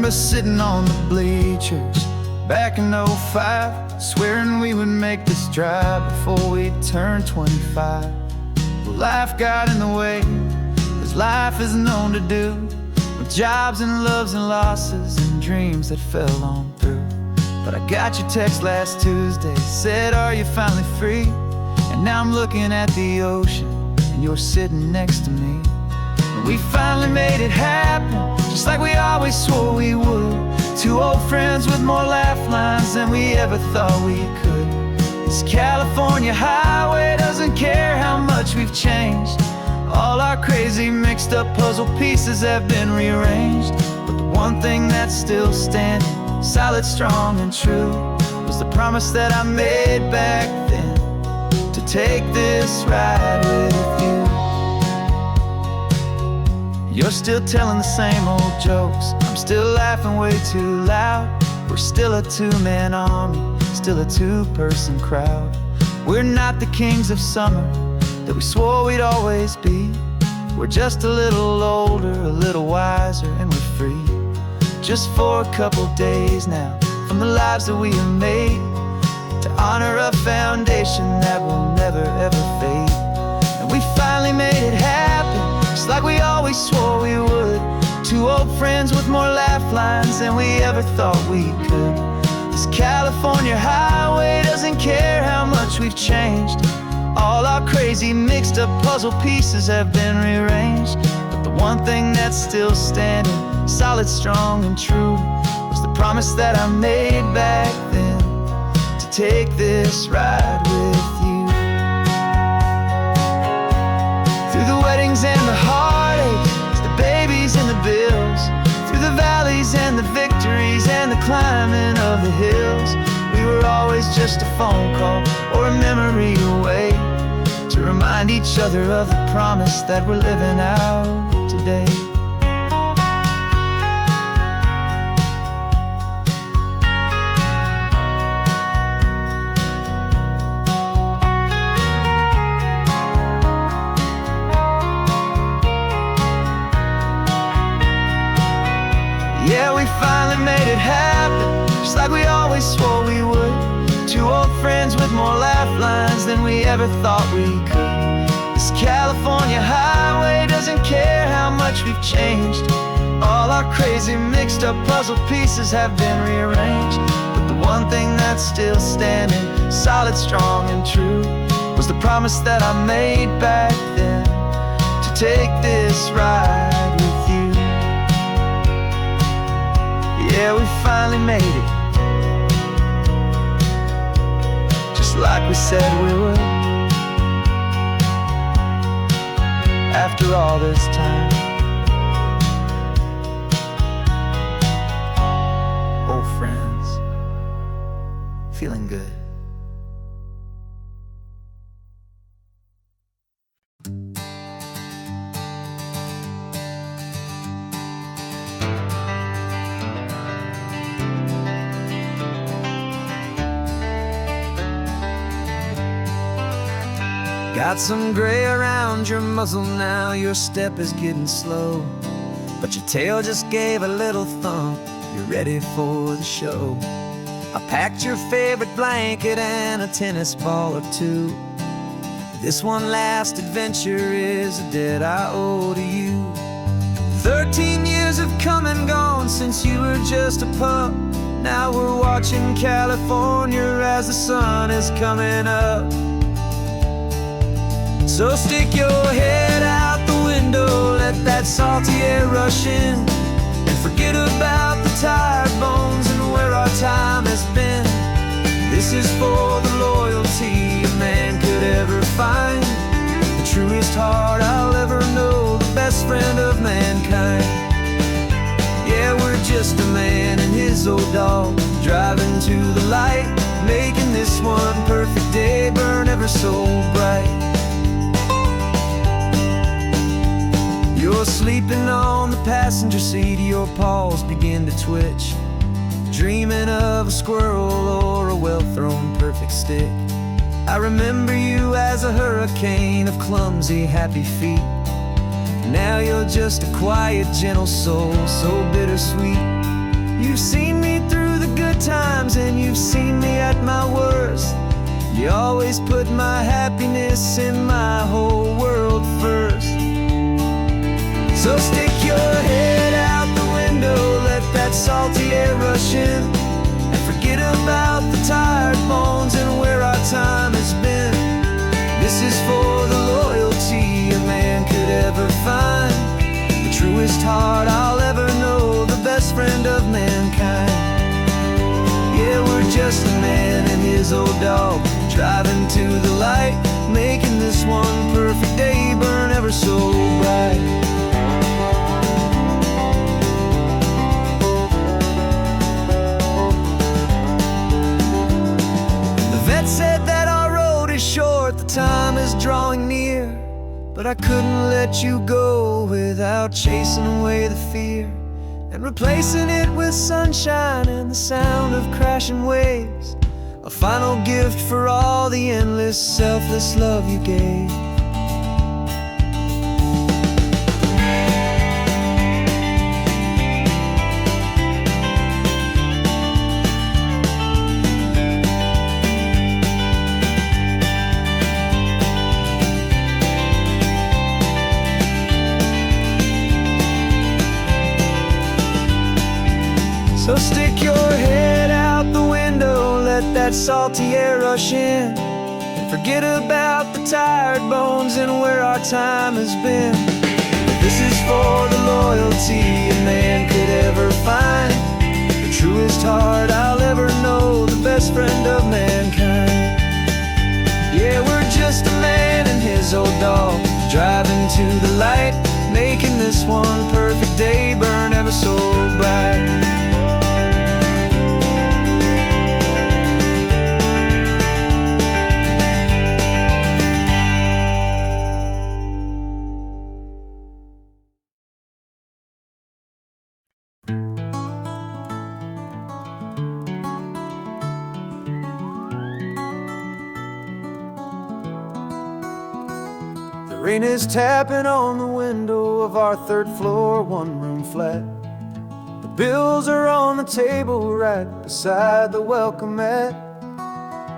Speaker 1: Sitting on the bleachers back in '05, swearing we would make this drive before we turned 25. Well, life got in the way, as life is known to do, with jobs and loves and losses and dreams that fell on through. But I got your text last Tuesday, said, are you finally free? And now I'm looking at the ocean, and you're sitting next to me. We finally made it happen, just like we always swore we would. Two old friends with more laugh lines than we ever thought we could. This California highway doesn't care how much we've changed. All our crazy mixed up puzzle pieces have been rearranged. But the one thing that's still standing, solid, strong, and true, was the promise that I made back then, to take this ride with you. You're still telling the same old jokes, I'm still laughing way too loud. We're still a two-man army, still a two-person crowd. We're not the kings of summer that we swore we'd always be. We're just a little older, a little wiser, and we're free. Just for a couple days now, from the lives that we have made, to honor a foundation that will never ever fade. And we finally made it happen, just like we always swore we would. Two old friends with more laugh lines than we ever thought we could. This California highway doesn't care how much we've changed. All our crazy mixed up puzzle pieces have been rearranged. But the one thing that's still standing, solid, strong, and true, was the promise that I made back then, to take this ride with you. Through the weddings and the heartaches, the babies and the bills, through the valleys and the victories and the climbing of the hills, we were always just a phone call or a memory away, to remind each other of the promise that we're living out today. Yeah, we finally made it happen, just like we always swore we would. Two old friends with more laugh lines than we ever thought we could. This California highway doesn't care how much we've changed. All our crazy mixed up puzzle pieces have been rearranged. But the one thing that's still standing, solid, strong, and true, was the promise that I made back then, to take this ride with you. Yeah, we finally made it.
Speaker 2: like we said we would. After all this time,
Speaker 1: old friends, feeling good. Got some gray around your muzzle now, your step is getting slow, but your tail just gave a little thump, you're ready for the show. I packed your favorite blanket and a tennis ball or two. This one last adventure is a debt I owe to you. 13 years have come and gone since you were just a pup. Now we're watching California as the sun is coming up. So stick your head out the window, let that salty air rush in, and forget about the tired bones and where our time has been. This is for the loyalty a man could ever find, the truest heart I'll ever know, the best friend of mankind. Yeah, we're just a man and his old dog, driving to the light, making this one perfect day burn ever so bright. You're sleeping on the passenger seat, your paws begin to twitch, dreaming of a squirrel or a well-thrown perfect stick. I remember you as a hurricane of clumsy, happy feet. Now you're just a quiet, gentle soul, so bittersweet. You've seen me through the good times and you've seen me at my worst. You always put my happiness in my whole world first. So stick your head out the window, let that salty air rush in, and forget about the tired bones and where our time has been. This is for the loyalty a man could ever find, the truest heart I'll ever know, the best friend of mankind. Yeah, we're just a man and his old dog, driving to the light, making this one perfect day burn ever so bright. Said that our road is short, the time is drawing near, but I couldn't let you go without chasing away the fear and replacing it with sunshine and the sound of crashing waves, a final gift for all the endless, selfless love you gave. So stick your head out the window, let that salty air rush in, and forget about the tired bones and where our time has been. This is for the loyalty a man could ever find, the truest heart I'll ever know, the best friend of mankind. Yeah, we're just a man and his old dog, driving to the light, making this one perfect day burn ever so bright. Rain is tapping on the window of our third floor, one-room flat. The bills are on the table right beside the welcome mat.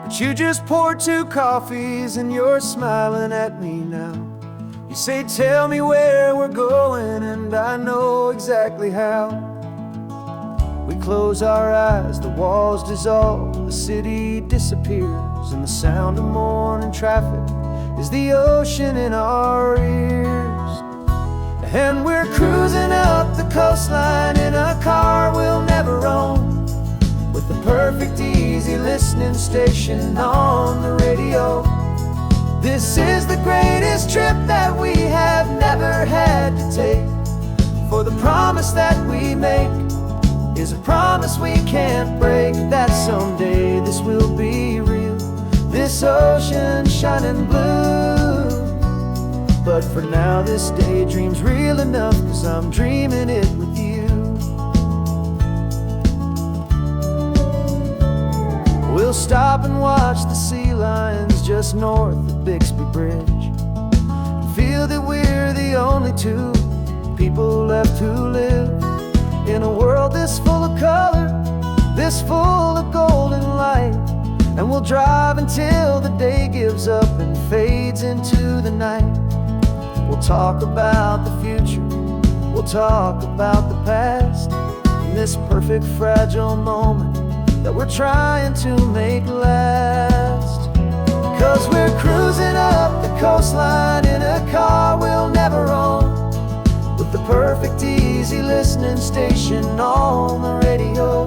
Speaker 1: But you just poured 2 coffees and you're smiling at me now. You say, tell me where we're going, and I know exactly how. We close our eyes, the walls dissolve, the city disappears, and the sound of morning traffic is the ocean in our ears. And we're cruising up the coastline in a car we'll never own, with the perfect easy listening station on the radio. radio. This is the greatest trip that we have never had to take. For the promise that we make is a promise we can't break, that someday this will be real, this ocean shining blue. But for now this daydream's real enough, 'cause I'm dreaming it with you. We'll stop and watch the sea lions just north of Bixby Bridge, and feel that we're the only two people left who live in a world this full of color, this full of golden light. And we'll drive until the day gives up and fades into the night. We'll talk about the future, we'll talk about the past, in this perfect fragile moment that we're trying to make last. 'Cause we're cruising up the coastline in a car we'll never own, with the perfect easy listening station on the radio.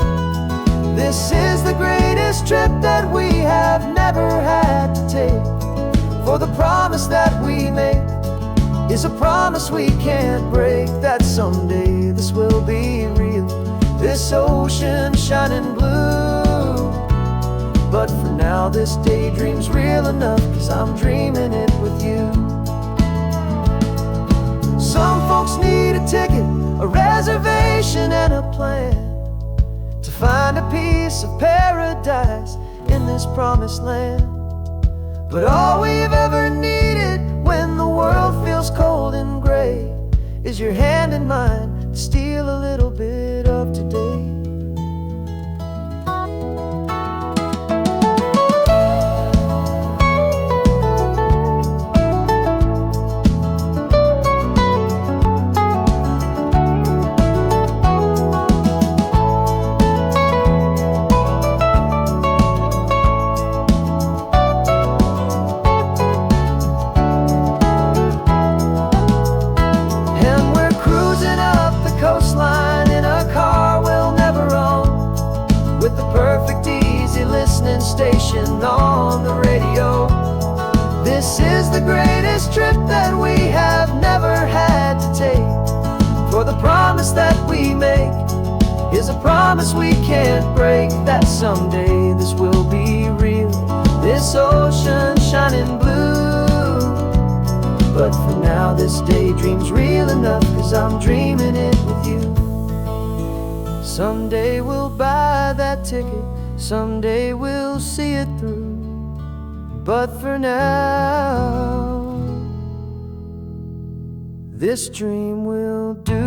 Speaker 1: This is the greatest trip that we have never had to take. For the promise that we make is a promise we can't break, that someday this will be real, this ocean shining blue. But for now this daydream's real enough, 'cause I'm dreaming it with you. Some folks need a ticket, a reservation and a plan to find a piece of paradise in this promised land. But all we've ever needed when the world feels cold and gray is your hand in mine to steal a little bit of today. Station on the radio. This is the greatest trip that we have never had to take. For the promise that we make is a promise we can't break, that someday this will be real, this ocean shining blue. But for now this daydream's real enough, 'cause I'm dreaming it with you. Someday we'll buy that ticket, someday we'll see it through. But for now, this dream will do.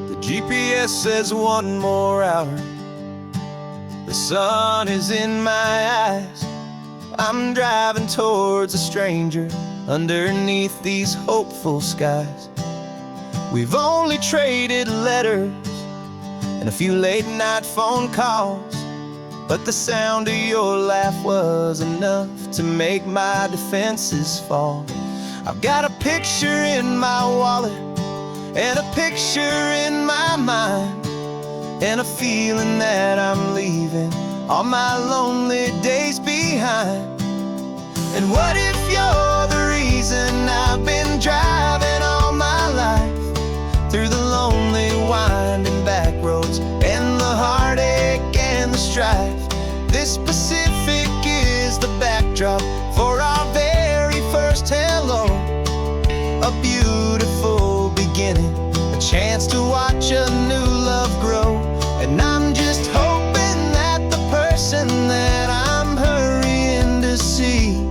Speaker 3: The GPS says 1 more hour. The sun is in my eyes. I'm driving towards a stranger underneath these hopeful skies. We've only traded letters and a few late night phone calls, but the sound of your laugh was enough to make my defenses fall. I've got a picture in my wallet and a picture in my mind, and a feeling that I'm leaving all my lonely days behind. And what if you're the reason I've been driving all my life, through the lonely winding back roads and the heartache and the strife? This Pacific is the backdrop for our very first hello, a beautiful beginning, a chance to watch a new love grow. And I'm just hoping that the person that I'm hurrying to see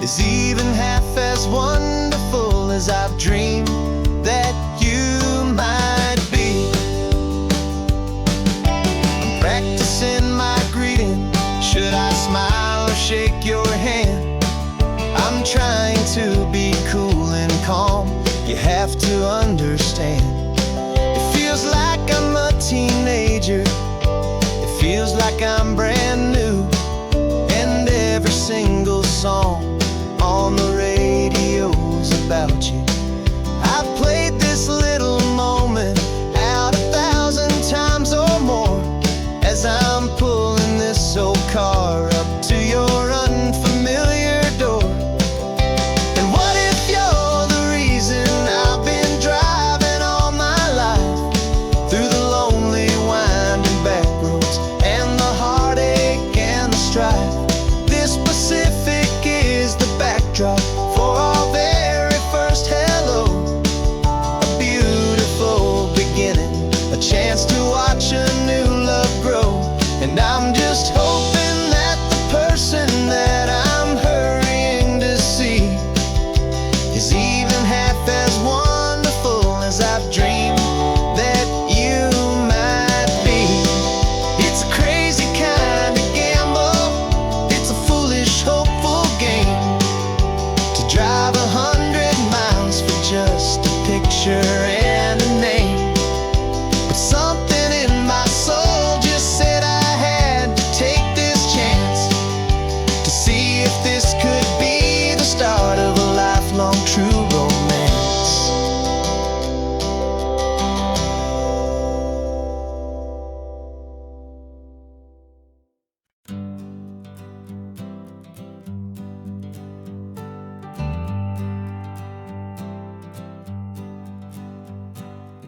Speaker 3: is even half as wonderful as I've dreamed that you might be. I'm practicing my greeting. Should I smile or shake your hand? I'm trying to be cool and calm. You have to understand. It feels like I'm a teenager. It feels like I'm brand new. And every single song on the radio's about you. I've played this little moment out 1,000 times or more as I'm pulling this old car up to your unfamiliar door. And what if you're the reason I've been driving all my life through the lonely winding back roads and the heartache and the strife? This Pacific is the backdrop for our very first hello. A beautiful beginning, a chance to watch a new love grow. And I'm just hoping that the person that I'm hurrying to see is even half as wonderful as I've dreamed that you might be. It's a crazy kind of gamble, it's a foolish, hopeful game to drive 100 miles for just a picture and a name. But something in my soul just said I had to take this chance to see if this could be the start of a lifelong true romance.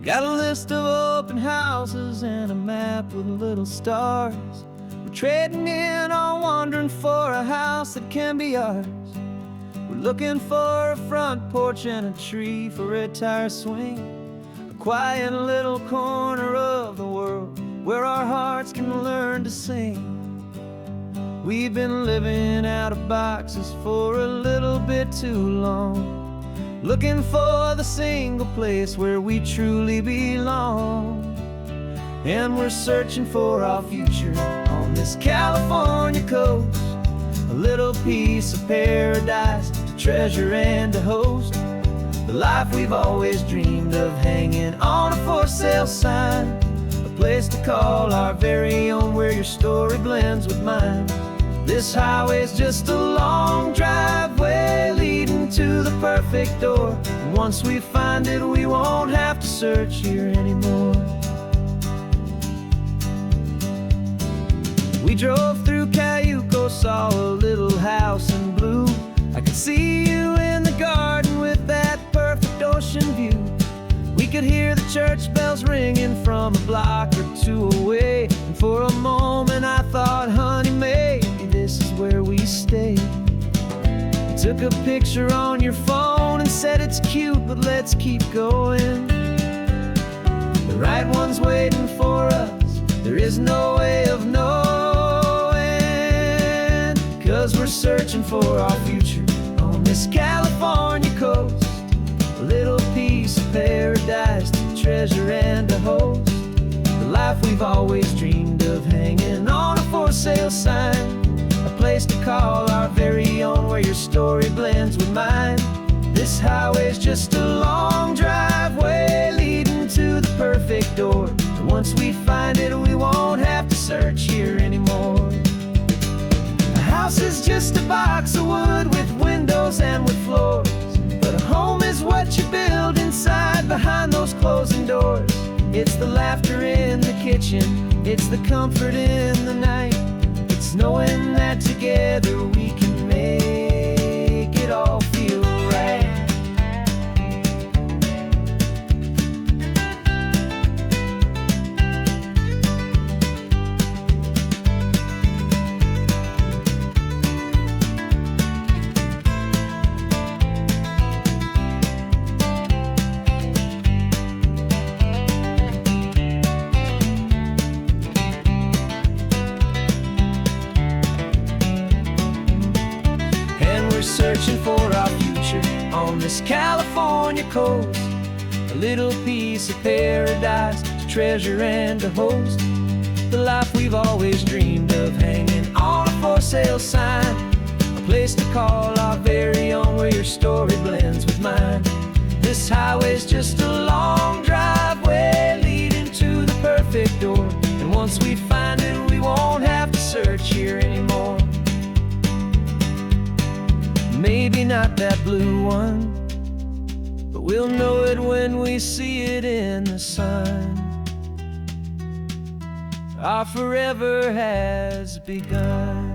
Speaker 2: Got a list of open houses and a map with little stars. We're trading in or wandering for a house that can be ours. We're looking for a front porch and a tree for a tire swing, a quiet little corner of the world where our hearts can learn to sing. We've been living out of boxes for a little bit too long, looking for the single place where we truly belong. And we're searching for our future on this California coast, a little piece of paradise to treasure and to host, the life we've always dreamed of hanging on a for sale sign, a place to call our very own where your story blends with mine. This highway's just a long driveway leading to the perfect door. And once we find it, we won't have to search here anymore. We drove through Cayuco, saw a little house in blue. I could see you in the garden with that perfect ocean view. We could hear the church bells ringing from a block or two away. And for a moment I thought, honey, maybe this is where we stay. You took a picture on your phone and said it's cute, but let's keep going. The right one's waiting for us, there is no way of knowing, 'cause we're searching for our future on this California coast, a little piece of paradise to treasure and to host, the life we've always dreamed of hanging on a for sale sign, a place to call our very own where your story blends with mine. This highway's just a long driveway leading to the perfect door. And once we find it, we won't have to search here anymore. A house is just a box of wood with windows and with floors, but a home is what you build inside behind those closing doors. It's the laughter in the kitchen, it's the comfort in the night, it's knowing that together we can make it all feel right. Searching for our future on this California coast, a little piece of paradise to treasure and to host, the life we've always dreamed of hanging on a for sale sign, a place to call our very own where your story blends with mine. This highway's just a long driveway leading to the perfect door, and once we find it, we won't have to search here anymore. Maybe not that blue one, but
Speaker 1: we'll know it when we see it in the sun. Our forever has begun.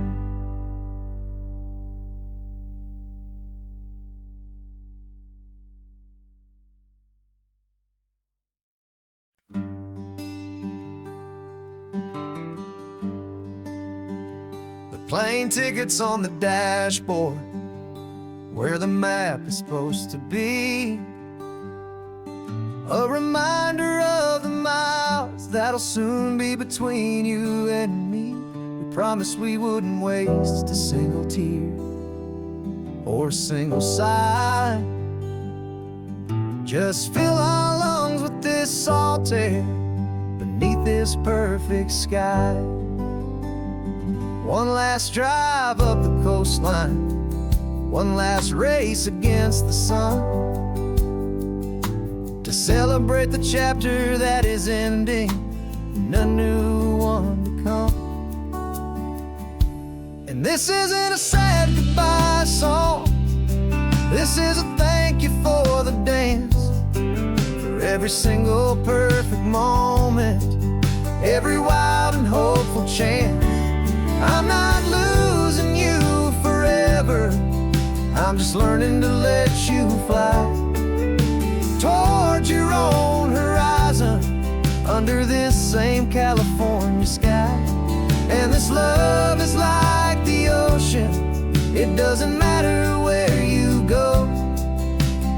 Speaker 3: Plane tickets on the dashboard, where the map is supposed to be. A reminder of the miles that'll soon be between you and me. We promised we wouldn't waste a single tear or a single sigh. Just fill our lungs with this salt air beneath this perfect sky. One last drive up the coastline, one last race against the sun, to celebrate the chapter that is ending and a new one to come. And this isn't a sad goodbye song, this is a thank you for the dance, for every single perfect moment, every wild and hopeful chance. I'm not losing you forever, I'm just learning to let you fly towards your own horizon, under this same California sky. And this love is like the ocean, it doesn't matter where you go,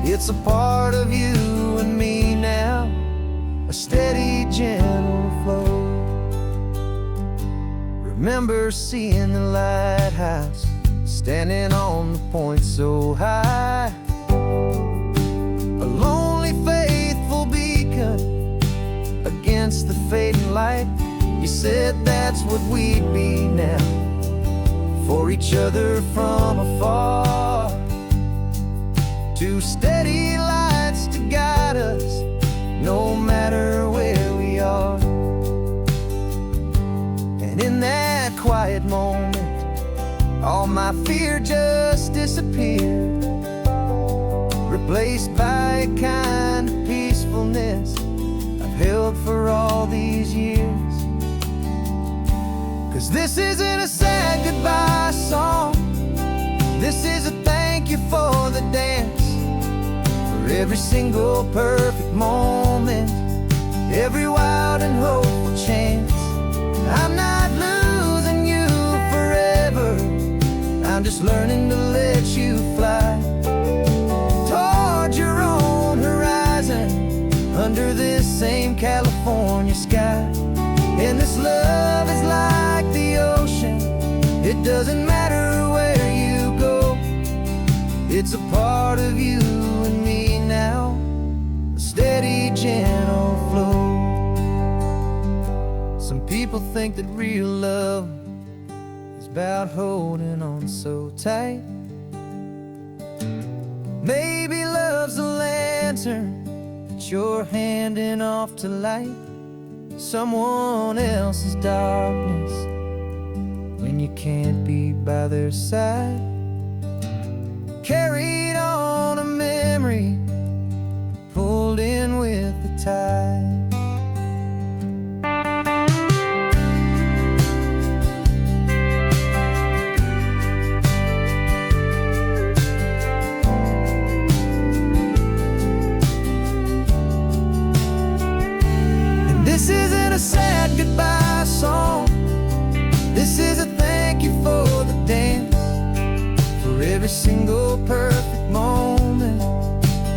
Speaker 3: it's a part of you and me now, a steady, gentle flow. Remember seeing the lighthouse, standing on the point so high, a lonely, faithful beacon against the fading light. You said that's what we'd be now, for each other from afar. Two steady lights to guide us, no matter where we are. And in that quiet moment, all my fear just disappeared, replaced by a kind of peacefulness I've held for all these years. 'Cause this isn't a sad goodbye song, this is a thank you for the dance, for every single perfect moment, every wild and hopeful chance. I'm not losing you forever, I'm just learning to let you fly towards your own horizon, under this same California sky. And this love is like the ocean, it doesn't matter where you go, it's a part of you and me now, a steady, gentle flow. Some people think that real love is about holding on so tight. Maybe love's a lantern that you're handing off to light someone else's darkness when you can't be by their side. Carried on a memory, pulled in with the tide. This isn't a sad goodbye song, this is a thank you for the dance, for every single perfect moment,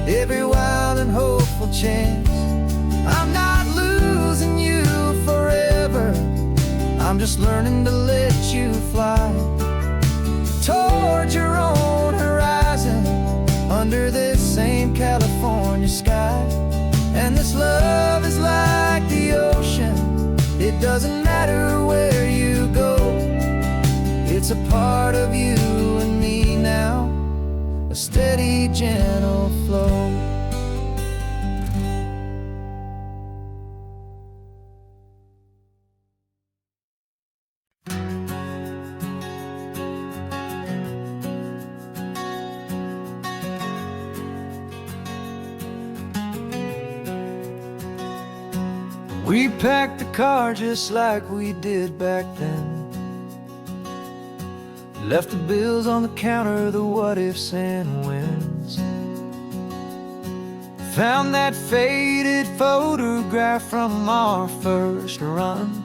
Speaker 3: every wild and hopeful chance. I'm not losing you forever, I'm just learning to let you fly towards your own horizon, under this same California sky. And this love is like the ocean, it doesn't matter where you go, it's a part of you and me now, a steady, gentle flow.
Speaker 2: We packed the car just like we did back then. Left the bills on the counter, the what ifs and whens. Found that faded photograph from our first run,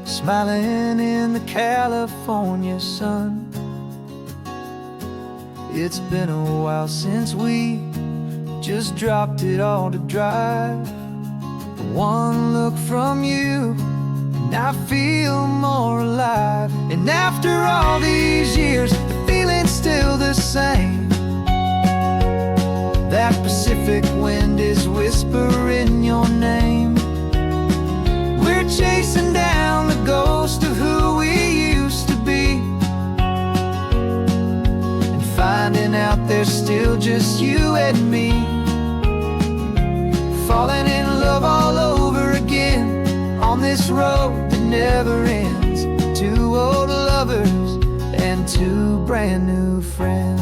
Speaker 2: smiling in the California sun. It's been a while since we just dropped it all to drive. One look from you and I feel more alive. And after all these years, the feeling's still the same. That Pacific wind is whispering your name. We're chasing down the ghost of who we used to be, and finding out there's still just you and me. Falling in love all over again on this road that never ends. Two old lovers and two brand new friends.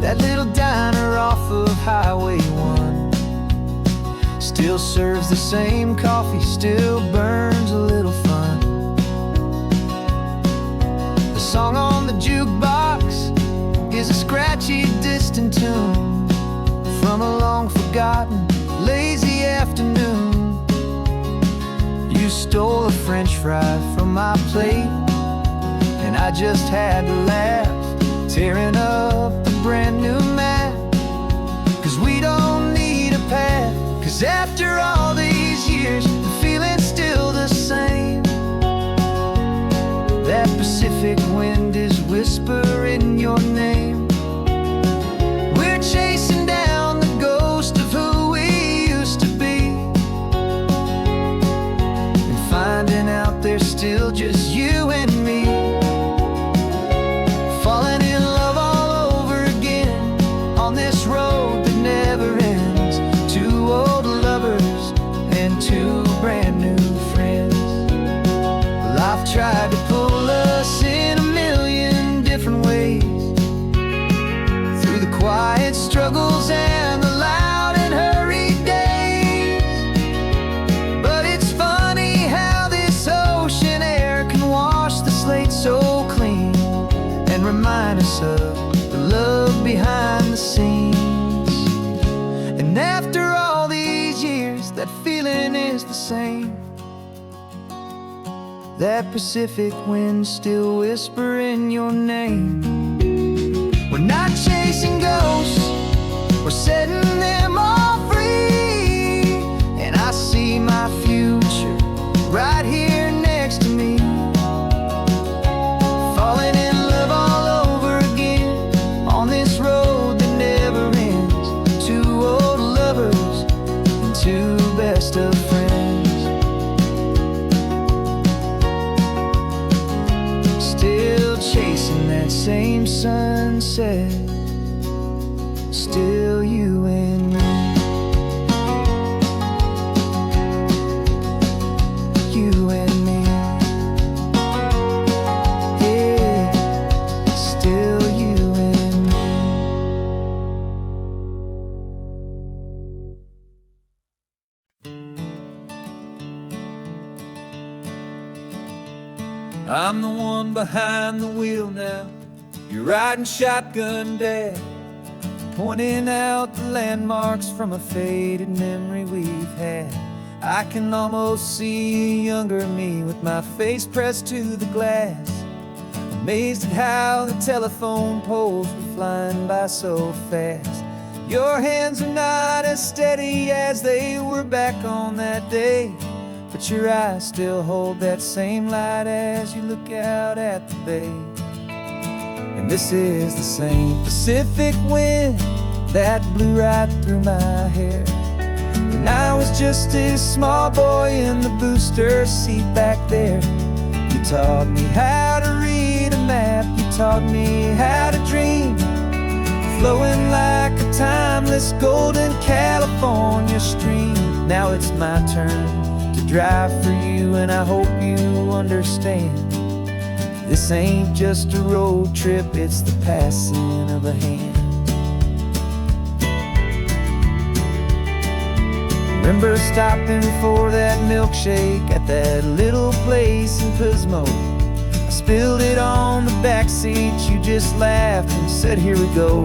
Speaker 2: That little diner off of Highway 1 still serves the same coffee, still burns a little fun. The song on the jukebox is a scratchy, distant tune from a long forgotten, lazy afternoon. You stole a French fry from my plate, and I just had to laugh, tearing up the brand new map. Cause we don't need a path, cause after all these years, the feeling's still the same. That Pacific wind is whispering your name. We're chasing down the ghost of who we used to be, and finding out there's still just you and me. Falling in love all over again on this road that never ends. Two old lovers and two brand new friends. Life tried to pull us in a million different ways, through the quiet struggles and the loud and hurried days. But it's funny how this ocean air can wash the slate so clean, and remind us of the love behind the scenes. And after all these years, that feeling is the same. That Pacific wind still whispering your name. We're not chasing ghosts, we're setting them all free. And I see my future right here next to me. Falling in love all over again on this road that never ends. Two old lovers and two best of friends. Still chasing that same sunset, still you and me. You and me. Yeah, still you and me. I'm the one behind the wheel now. You're riding shotgun, Dad, pointing out the landmarks from a faded memory we've had. I can almost see a younger me with my face pressed to the glass, amazed at how the telephone poles were flying by so fast. Your hands are not as steady as they were back on that day, but your eyes still hold that same light as you look out at the bay. And this is the same Pacific wind that blew right through my hair when I was just a small boy in the booster seat back there. You taught me how to read a map, you taught me how to dream, flowing like a timeless golden California stream. Now it's my turn to drive for you, and I hope you understand. This ain't just a road trip, it's the passing of a hand.
Speaker 1: Remember stopping for that milkshake at that little place in Pismo. I spilled it on the back seat, you just laughed and said, here we go.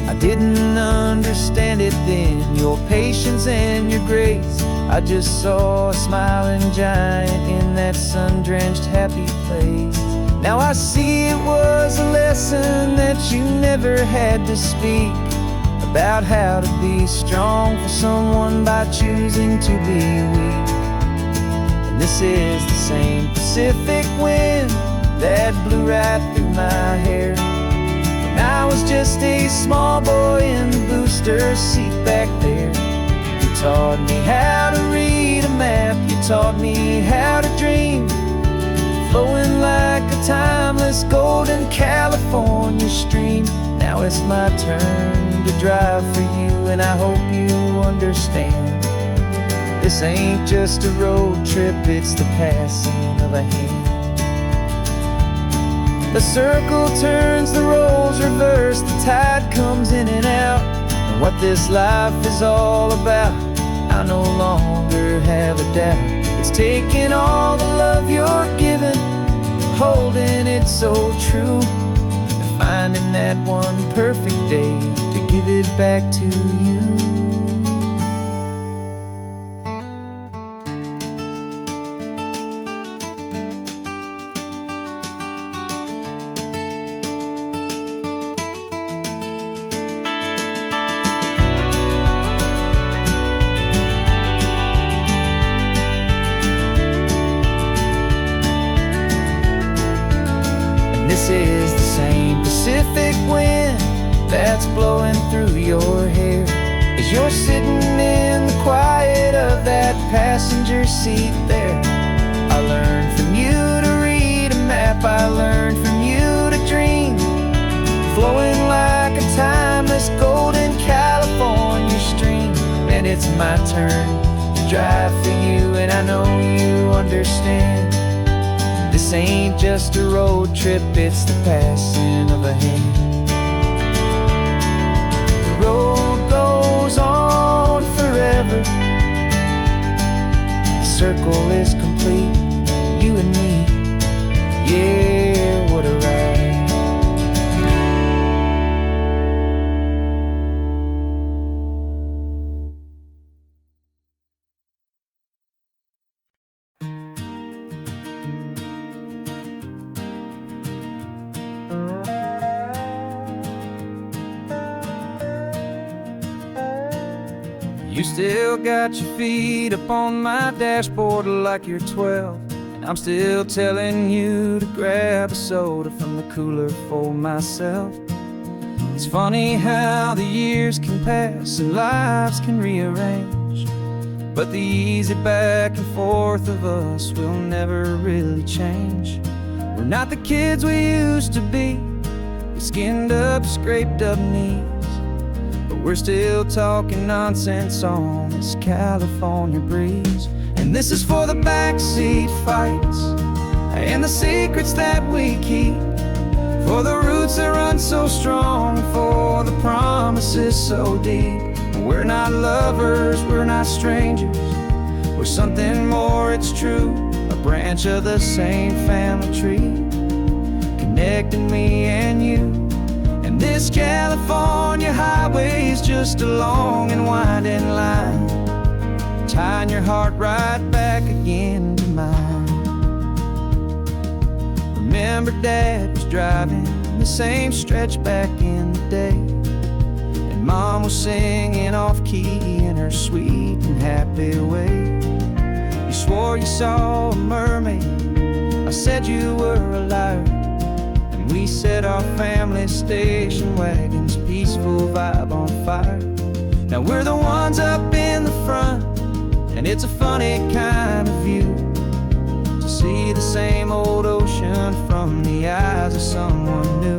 Speaker 1: I didn't understand it then, your patience and your grace. I just saw a smiling giant in that sun-drenched happy place. Now I see it was a lesson that you never had to speak, about how to be strong for someone by choosing to be weak. And this is the same Pacific wind that blew right through my hair when I was just a small boy in the booster seat back there. You taught me how to read a map, you taught me how to dream, flowing like a timeless golden California stream. Now it's my turn to drive for you, and I hope you understand. This ain't just a road trip, it's the passing of a hand. The circle turns, the roles reverse, the tide comes in and out. And what this life is all about, I no longer have a doubt. It's taking all the love you're giving, holding it so true, and finding that one perfect day to give it back to you. This is the same Pacific wind that's blowing through your hair as you're sitting in the quiet of that passenger seat there. I learned from you to read a map, I learned from you to dream, flowing like a timeless golden California stream. And it's my turn to drive for you, and I know you understand. This ain't just a road trip, it's the passing of a hand. The road goes on forever, the circle is complete, you and me, yeah, what a ride. You still got your feet up on my dashboard like you're 12, and I'm still telling you to grab a soda from the cooler for myself. It's funny how the years can pass and lives can rearrange, but the easy back and forth of us will never really change. We're not the kids we used to be, with skinned up, scraped up knees, but we're still talking nonsense on this California breeze. And this is for the backseat fights and the secrets that we keep, for the roots that run so strong, for the promises so deep. We're not lovers, we're not strangers, we're something more, it's true, a branch of the same family tree, connecting me and you. And this California highway is just a long and winding line, tying your heart right back again to mine. Remember Dad was driving the same stretch back in the day, and Mom was singing off-key in her sweet and happy way. You swore you saw a mermaid, I said you were a liar, and we set our family station wagon's peaceful vibe on fire. Now we're the ones up in the front, and it's a funny kind of view to see the same old ocean from the eyes of someone new.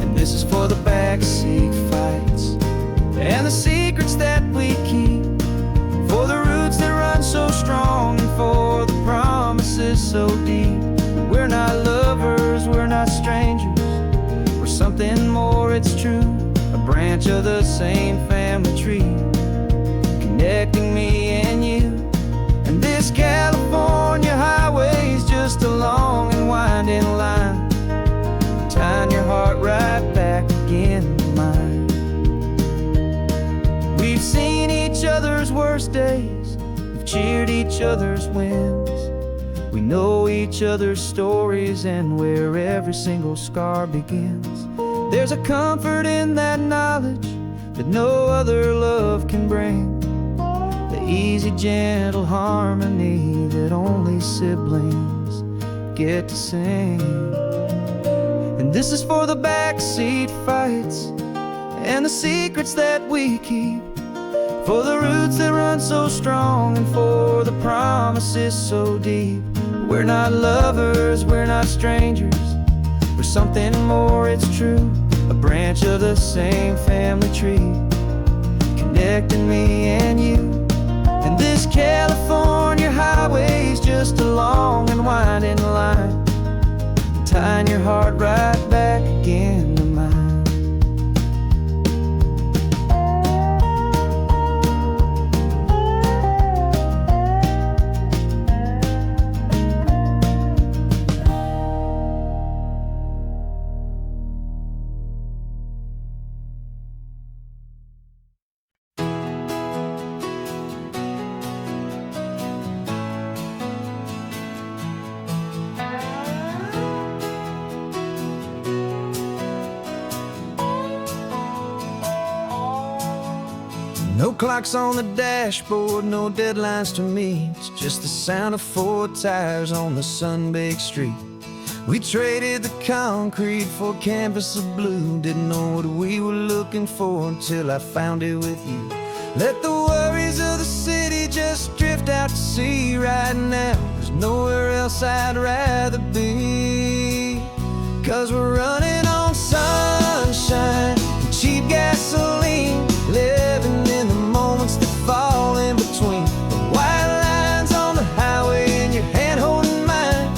Speaker 1: And this is for the backseat fights and the secrets that we keep, for the roots that run so strong, and for the promises so deep. We're not lovers, we're not strangers, we're something more, it's true, a branch of the same family tree, connecting me each other's wins. We know each other's stories and where every single scar begins. There's a comfort in that knowledge that no other love can bring. The easy, gentle harmony that only siblings get to sing. And this is for the backseat fights and the secrets that we keep, for the roots that run so strong and for the promises so deep. We're not lovers, we're not strangers, we're something more, it's true. A branch of the same family tree, connecting me and you. And this California highway's just a long and winding line, tying your heart right back again to mine. No clocks on the dashboard, no deadlines to meet, just the sound of 4 tires on the sun-baked street. We traded the concrete for a canvas of blue. Didn't know what we were looking for until I found it with you. Let the worries of the city just drift out to sea right now. There's nowhere else I'd rather be, 'cause we're running on sunshine and cheap gasoline, living in the moments that fall in between. The white lines on the highway and your hand holding mine,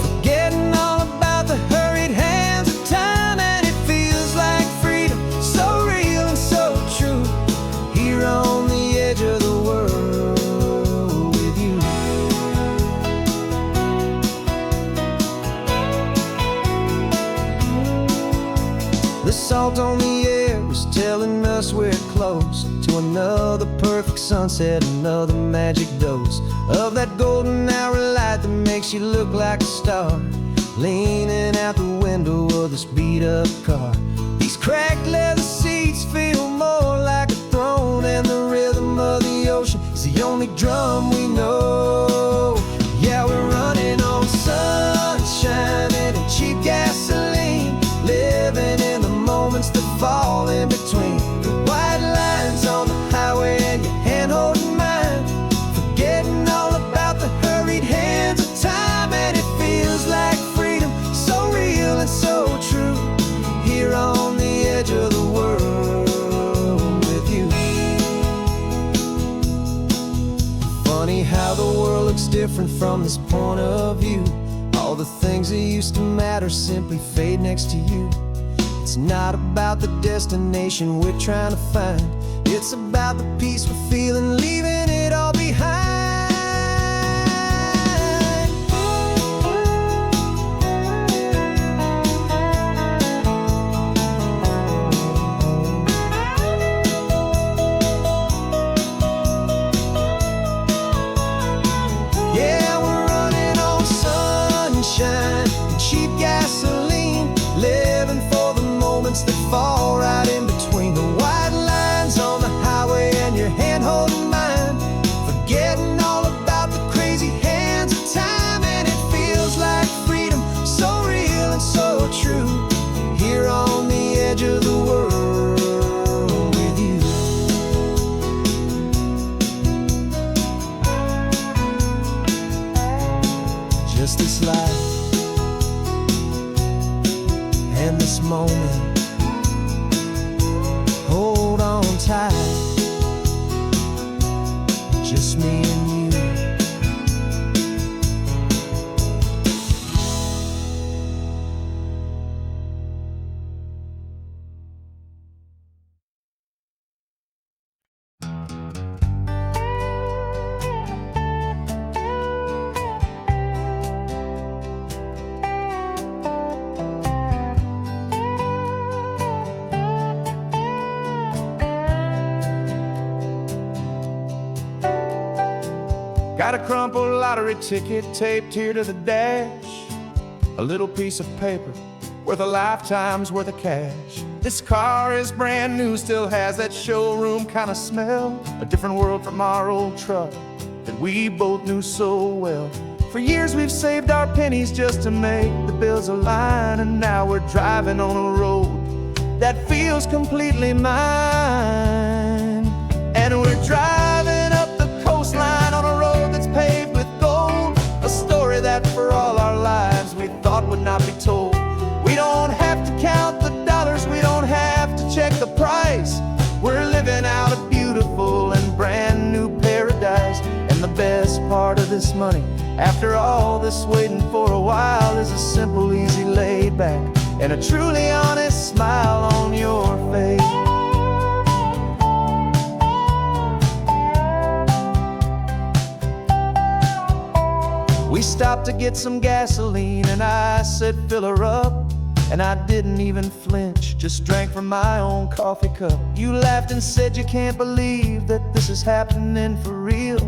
Speaker 1: forgetting all about the hurried hands of time. And it feels like freedom, so real and so true, here on the edge of the world with you. The salt on the air is telling us we're close to another perfect sunset, another magic dose of that golden hour light that makes you look like a star, leaning out the window of this beat-up car. These cracked leather seats feel more like a throne, and the rhythm of the ocean is the only drum we know. Yeah, we're running on sunshine and a cheap gasoline, living in the moments that fall in between. The white lines on the highway and your hand holding mine, forgetting all about the hurried hands of time. And it feels like freedom, so real and so true, here on the edge of the world with you. Funny how the world looks different from this point of view. All the things that used to matter simply fade next to you. It's not about the destination we're trying to find, it's about the peace we're feeling, leaving it all behind. Yeah, we're running on sunshine and cheap gasoline, living for the moments that fall right in between. The white lines on the highway and your hand holding mine, forgetting all about the crazy hands of time. And it feels like freedom, so real and so true, here on the edge of the world with you. Just this life and this moment, hold on tight, just me and you.
Speaker 3: crumpled lottery ticket taped here to the dash, a little piece of paper worth a lifetime's worth of cash. This car is brand new, still has that showroom kind of smell, a different world from our old truck that we both knew so well. For years we've saved our pennies just to make the bills align, and now we're driving on a road that feels completely mine. And we're driving up the coastline on a road that's paved with gold, a story that for all our lives we thought would not be told. We don't have to count the dollars, we don't have to check the price. We're living out a beautiful and brand new paradise. And the best part of this money, after all this waiting for a while, is a simple, easy, laid back, and a truly honest smile on your face. We stopped to get some gasoline, and I said, fill her up. And I didn't even flinch, just drank from my own coffee cup. You laughed and said you can't believe that this is happening for real.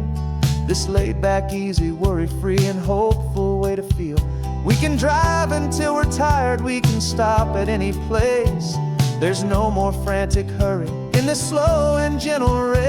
Speaker 3: This laid back, easy, worry-free and hopeful way to feel. We can drive until we're tired, we can stop at any place. There's no more frantic hurry in this slow and gentle race.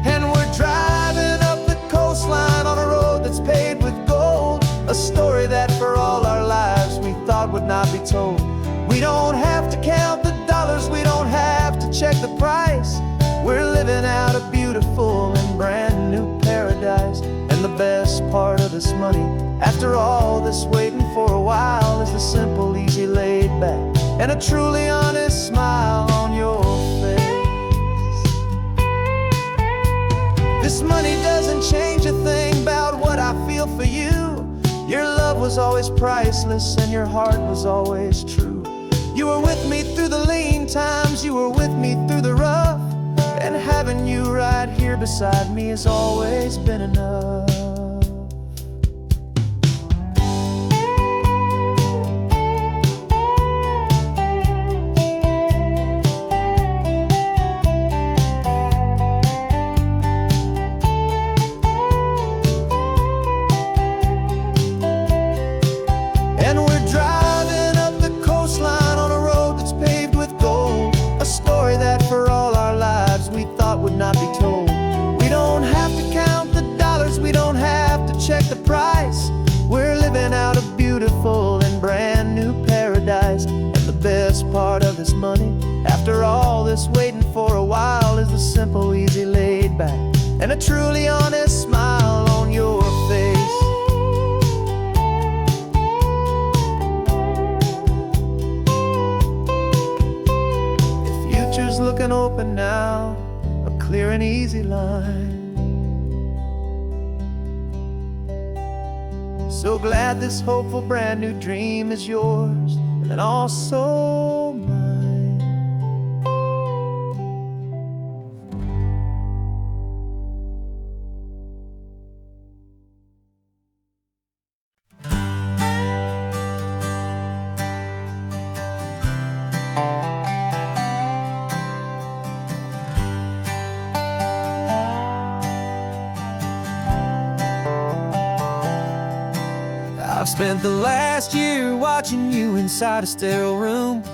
Speaker 3: And we're driving up the coastline on a road that's paved with gold, a story that for all our lives we thought would not be told. We don't have to count the dollars, we don't have to check the price. We're living out a beautiful and brand new paradise. And the best part of this money, after all this waiting for a while, is the simple, easy, laid back, and a truly honest smile on your face. This money doesn't change a thing about what I feel for you. Your love was always priceless and your heart was always true. You were with me through the lean times, you were with me through the rough, and having you right here beside me has always been enough. Check the price. We're living out a beautiful and brand new paradise. And the best part of this money, after all this waiting for a while, is the simple, easy, laid back, and a truly honest smile on your face. The future's looking open now, a clear and easy line. So glad this hopeful brand new dream is yours and also mine. I've spent the last year watching you inside a sterile room,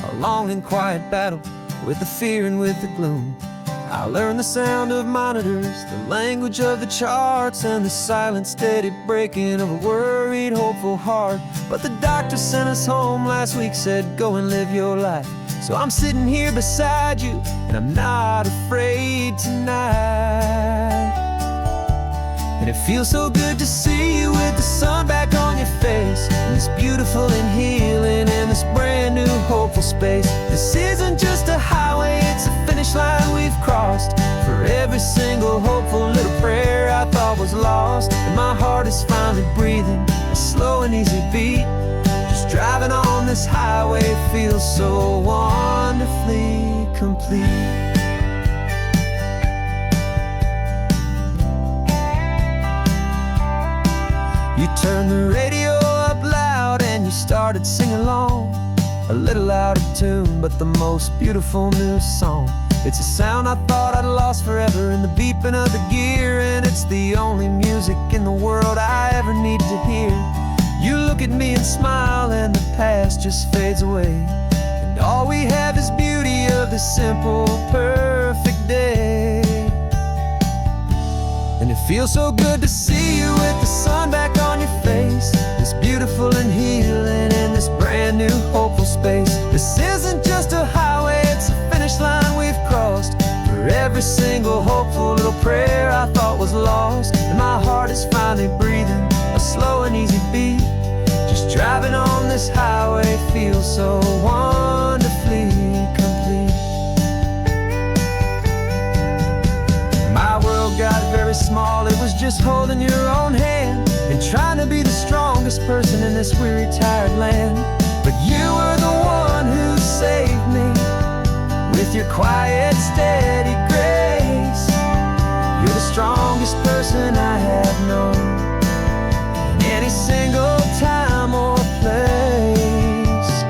Speaker 3: a long and quiet battle with the fear and with the gloom. I learned the sound of monitors, the language of the charts, and the silent, steady breaking of a worried, hopeful heart. But the doctor sent us home last week, said, go and live your life. So I'm sitting here beside you, and I'm not afraid tonight. And it feels so good to see you with the sun back on your face, and this beautiful and healing in this brand new hopeful space. This isn't just a highway, it's a finish line we've crossed. For every single hopeful little prayer I thought was lost, and my heart is finally breathing a slow and easy beat. Just driving on this highway feels so wonderfully complete. You turned the radio up loud and you started singing along, a little out of tune, but the most beautiful new song.
Speaker 1: It's a sound I thought I'd lost forever in the beeping of the gear, and it's the only music in the world I ever need to hear. You look at me and smile, and the past just fades away, and all we have is beauty of this simple, perfect day. And it feels so good to see you with the sun back on your face, this beautiful and healing in this brand new hopeful space. This isn't just a highway, it's a finish line we've crossed. For every single hopeful little prayer I thought was lost, and my heart is finally breathing a slow and easy beat. Just driving on this highway feels so wonderfully complete. My world got very small, it was just holding your own hand and trying to be the strongest person in this weary, tired land. But you were the one who saved me with your quiet, steady grace. You're the strongest person I have known in any single time or place.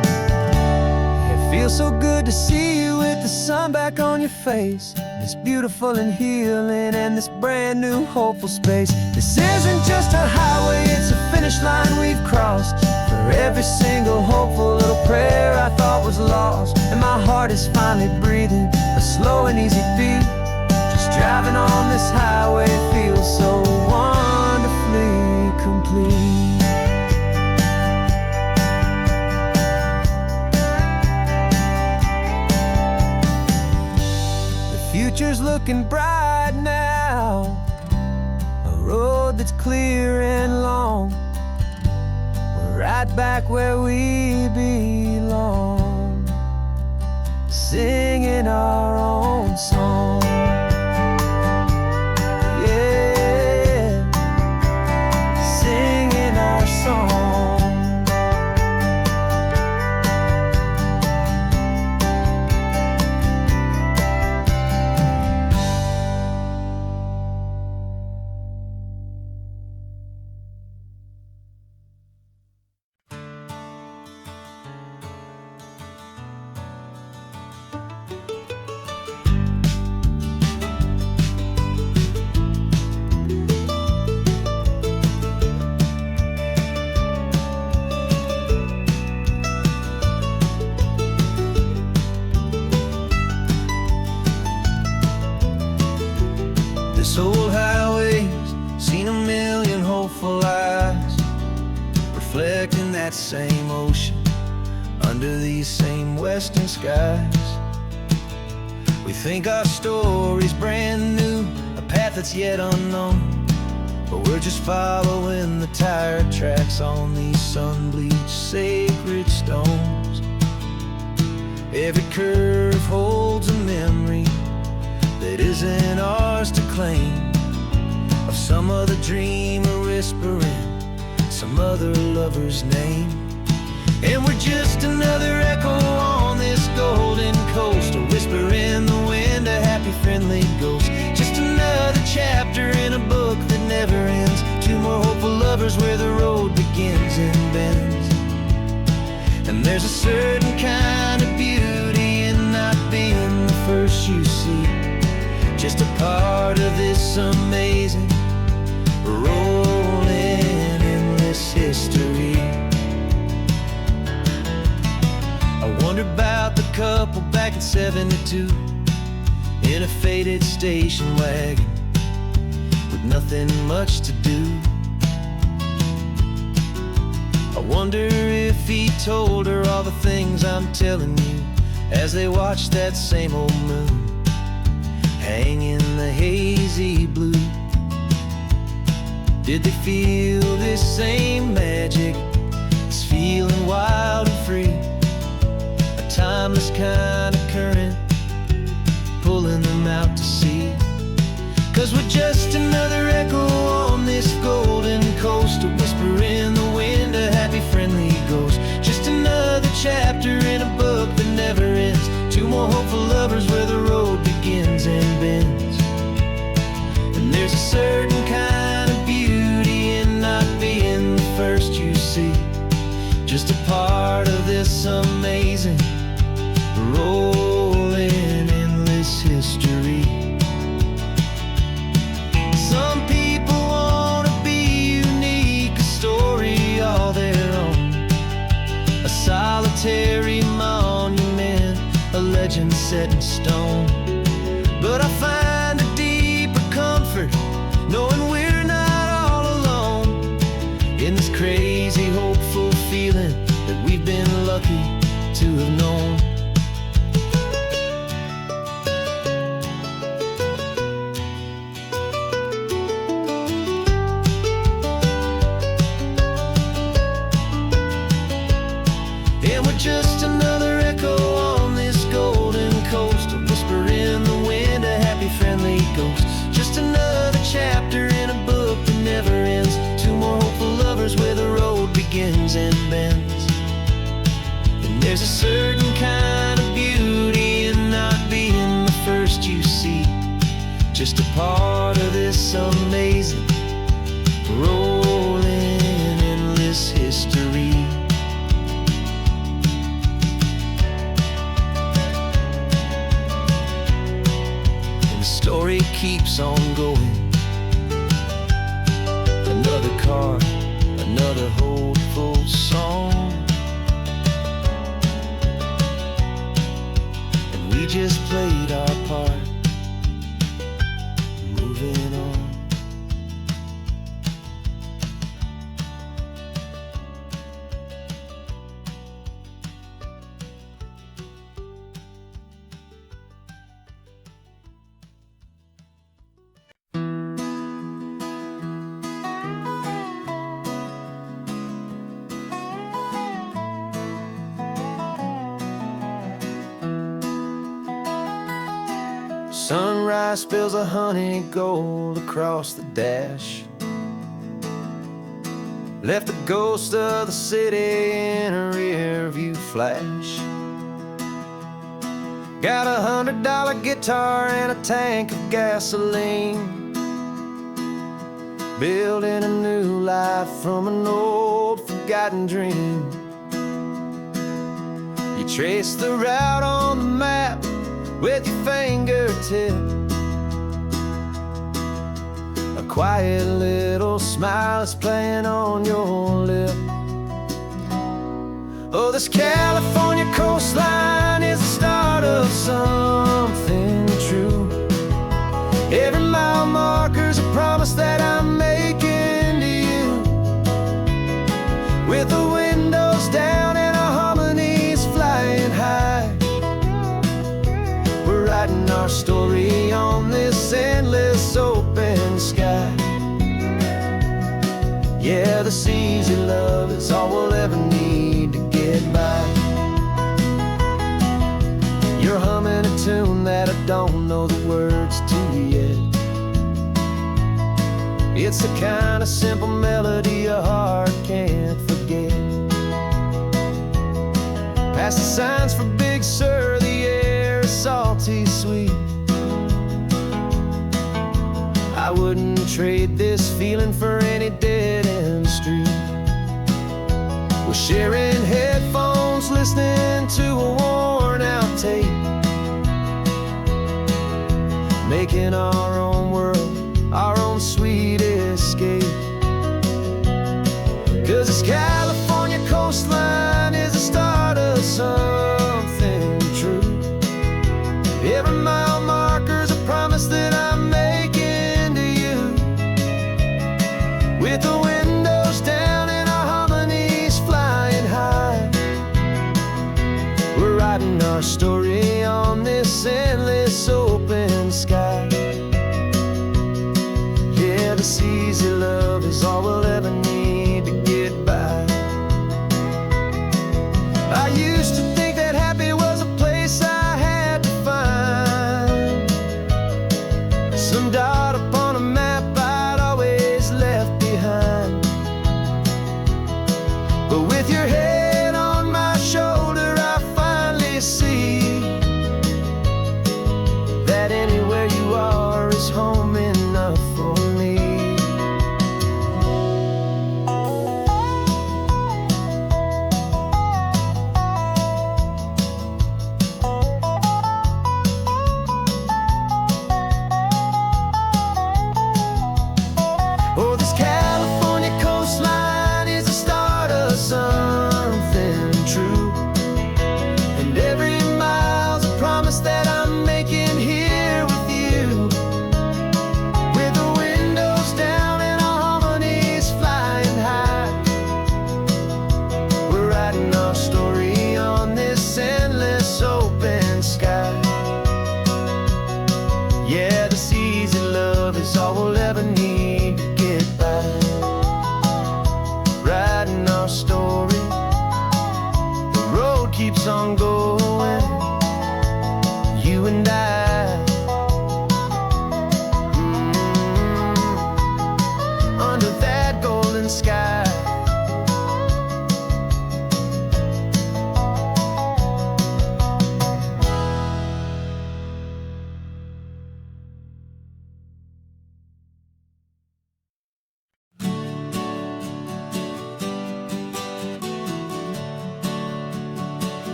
Speaker 1: It feels so good to see you with the sun back on your face, this beautiful and healing and this brand new hopeful space. This isn't just a highway, it's a finish line we've crossed. For every single hopeful little prayer I thought was lost, and my heart is finally breathing a slow and easy beat. Just driving on this highway feels so wonderfully complete. Future's looking bright now, a road that's clear and long. We're right back where we belong, singing our own song. Yeah, singing our song. This old highway's seen a million hopeful eyes, reflecting that same ocean under these same western skies. We think our story's brand new, a path that's yet unknown, but we're just following the tired tracks on these sun-bleached sacred stones. Every curve holds a memory that isn't ours to claim, of some other dreamer whispering some other lover's name. And we're just another echo on this golden coast, a whisper in the wind, a happy friendly ghost. Just another chapter in a book that never ends, two more hopeful lovers where the road begins and bends. And there's a certain kind of beauty in not being the first you see, just a part of this amazing, rolling, endless history. I wonder about the couple back in '72 in a faded station wagon with nothing much to do. I wonder if he told her all the things I'm telling you as they watched that same old moon hang in the hazy blue. Did they feel this same magic, this feeling wild and free, a timeless kind of current pulling them out to sea? 'Cause we're just another echo on this golden coast, a whisper in the wind, a happy friendly ghost. Just another chapter in a book that never ends, two more hopeful lovers where the road begins and bends. And there's a certain kind of beauty in not being the first you see, just a part of this amazing, rolling, endless history.
Speaker 3: set in stone. But I find a deeper comfort knowing we're not all alone in this crazy, hopeful feeling that we've been lucky to have known. And we're just another echo on this golden coast, a whisper in the wind, a happy, friendly ghost. Just another chapter in a book that never ends. Two more hopeful lovers where the road begins and bends. And there's a certain kind of beauty in not being the first you see, just a part of this amazing, rolling, endless history. Story keeps on going. Another car, another hopeful song, and we just played our part, moving on. Sunrise spills a honey gold across the dash, left the ghost of the city in a rear view flash. Got $100 guitar and a tank of gasoline, building a new life from an old forgotten dream. You trace the route on the map with your fingertip, a quiet little smile is playing on your lip. Oh, this California coastline is the start of something true. Every mile marker's a promise that I'm making to you, with the windows down and our harmonies flying high. Writing our story on this endless open sky. Yeah, this easy love is all we'll ever need to get by. You're humming a tune that I don't know the words to yet. It's the kind of simple melody a heart can't forget. Past the signs for Big Sur, the air is salty sweet. I wouldn't trade this feeling for any dead-end street. We're sharing headphones, listening to a worn-out tape, making our own world, our own sweet escape. 'Cause this California coastline is the start of something true. Every mile marker's a promise that I'm making to you, with the windows down and our harmonies flying high. We're writing our story on this endless open sky. Yeah, this easy love is all we'll ever need to get by. I used to think that happy was a place I had to find, some dot upon a map I'd always left behind. But with your head on my shoulder, I finally see that anywhere you are is home enough for me. song going, you and I, under that golden sky.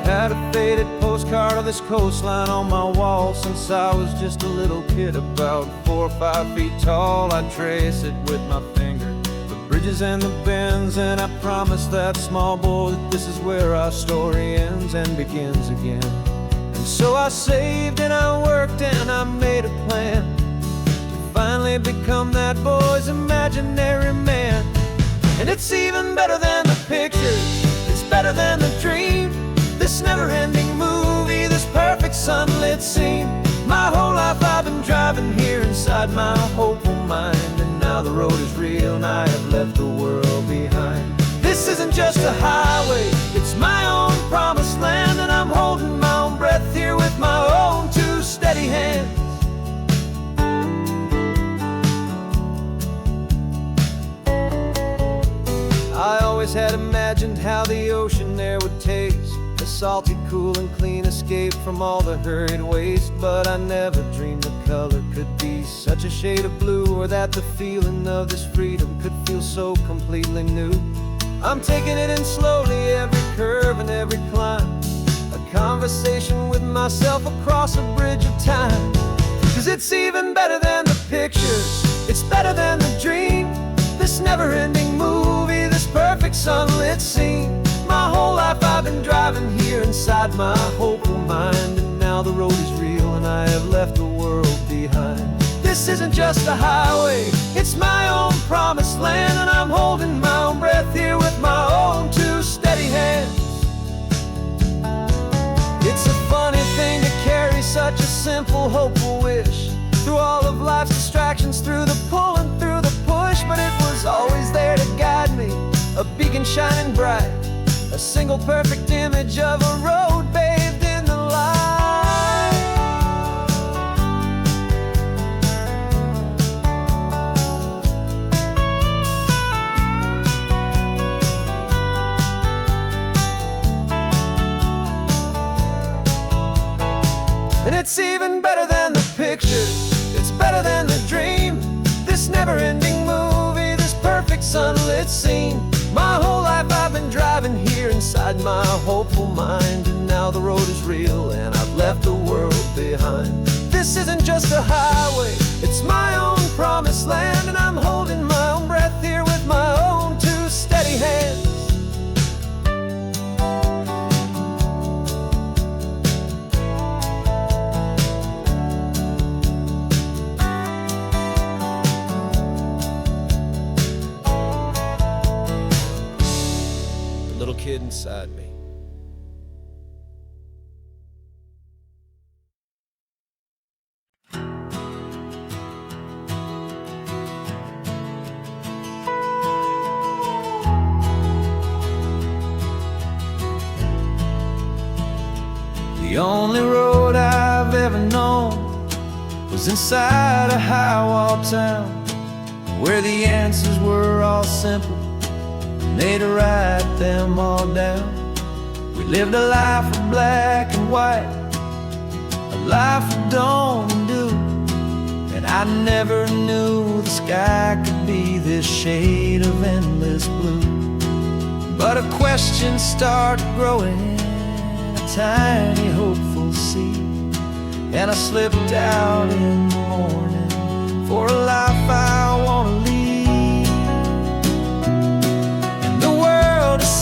Speaker 2: Had a faded postcard of this coastline on my wall since I was just a little kid, about 4 or 5 feet tall. I trace it with my finger, the bridges and the bends, and I promised that small boy that this is where our story ends and begins again. And so I saved and I worked and I made a plan to finally become that boy's imaginary man. And it's even better than the pictures, it's better than the dream, this never-ending movie, this perfect sunlit scene. My whole life I've been driving here inside my hopeful mind, and now the road is real and I have left the world behind. This isn't just a highway, it's my own promised land, and I'm holding my own breath here with my own 2 steady hands. I always had imagined how the ocean there would taste, a salty, cool and clean escape from all the hurried waste. But I never dreamed the color could be such a shade of blue, or that the feeling of this freedom could feel so completely new. I'm taking it in slowly, every curve and every climb, a conversation with myself across a bridge of time. 'Cause it's even better than the pictures, it's better than the dream, this never-ending movie, this perfect sunlit scene. My whole life I've been driving here inside my hopeful mind, and now the road is real and I have left the world behind. This isn't just a highway, it's my own promised land, and I'm holding my own breath here with my own 2 steady hands. It's a funny thing to carry such a simple, hopeful wish through all of life's distractions, through the pull and through the push, but it was always there to guide me, a beacon shining bright, a single perfect image of a road bathed in the light. And it's even better than the pictures, it's better than the dream, this never-ending movie, this perfect sunlit scene. My whole life I've been driving here inside my hopeful mind, and now the road is real and I've left the world behind. This isn't just a highway, it's my own promised land, and I'm holding my own breath here with my own 2 steady hands. Little kid inside me. The only road I've ever known was inside a high-wall town, where the answers were all simple, made to write them all down. We lived a life of black and white, a life of dawn and dew, and I never knew the sky could be this shade of endless blue. But a question started growing in a tiny hopeful seed, and I slipped out in the morning for a life I want to lead.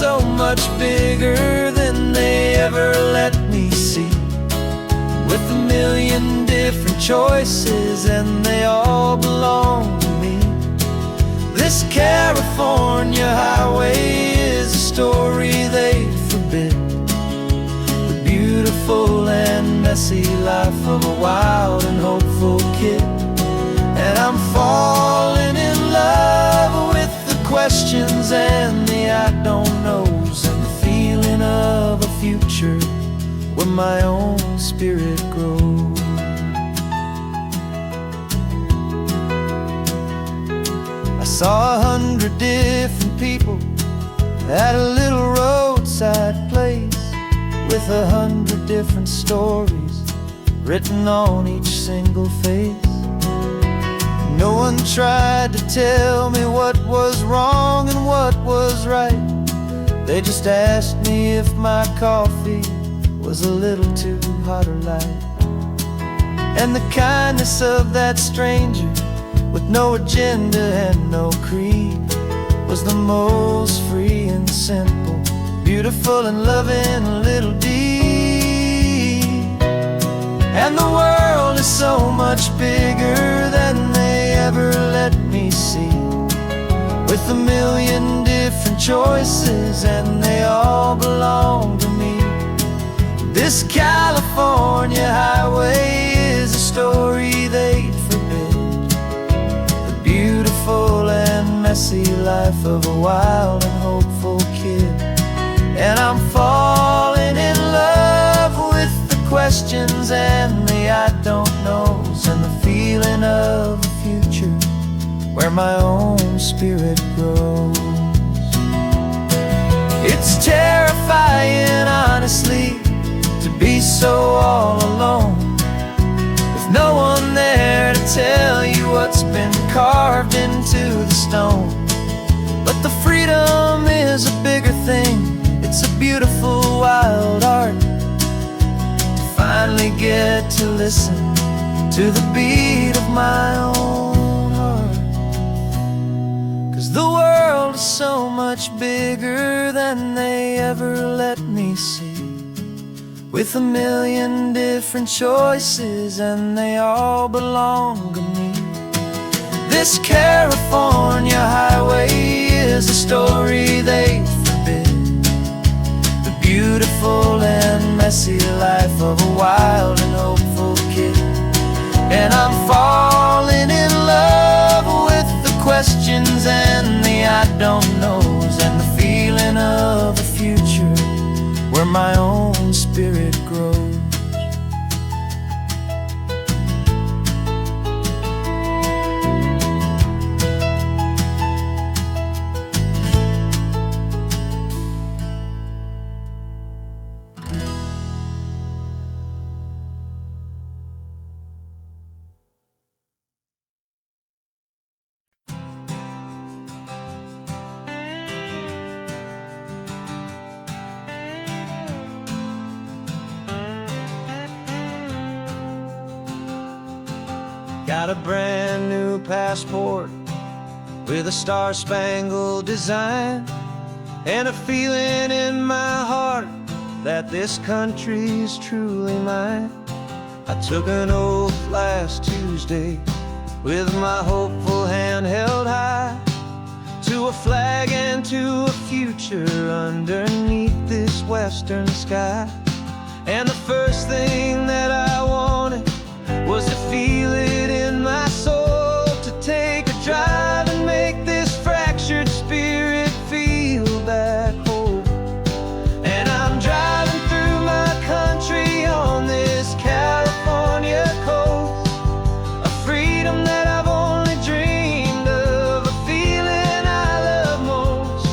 Speaker 2: So much bigger than they ever let me see, with a million different choices and they all belong to me. This California highway is a story they forbid, the beautiful and messy life of a wild and hopeful kid.
Speaker 3: I'm falling in love with the questions and the I don't knows, and the feeling of a future where my own spirit grows. I saw 100 different people at a little roadside place, with 100 different stories written on each single face. No one tried to tell me what was wrong and what was right. They just asked me if my coffee was a little too hot or light. And the kindness of that stranger, with no agenda and no creed, was the most free and simple, beautiful and loving little deed. And the world is so much bigger than they ever let me see, with a million different choices and they all belong to me. This California highway is a story they'd forbid, the beautiful and messy life of a wild and hopeful kid. And I'm falling in love with the questions and the I don't knows, and the feeling of a future where my own spirit grows. It's terrifying, honestly, to be so all alone, with no one there to tell you what's been carved into the stone. But the freedom is a bigger thing. It's a beautiful wild art to finally get to listen to the beat of my own heart. 'Cause the world is so much bigger than they ever let me see, with a million different choices and they all belong to me. This California highway is a story they forbid, the beautiful and messy life of a wild and hopeful kid. And I'm falling in love with the questions and the I don't knows, and the feeling of a future where my own spirit grows. Got a brand new passport with a star-spangled design, and a feeling in my heart that this country's truly mine. I took an oath last Tuesday with my hopeful hand held high, to a flag and to a future underneath this western sky. And the first thing that I wanted was to feel it in my soul, to take a drive and make this fractured spirit feel back home. And I'm driving through my country on this California coast, a freedom that I've only dreamed of, a feeling I love most.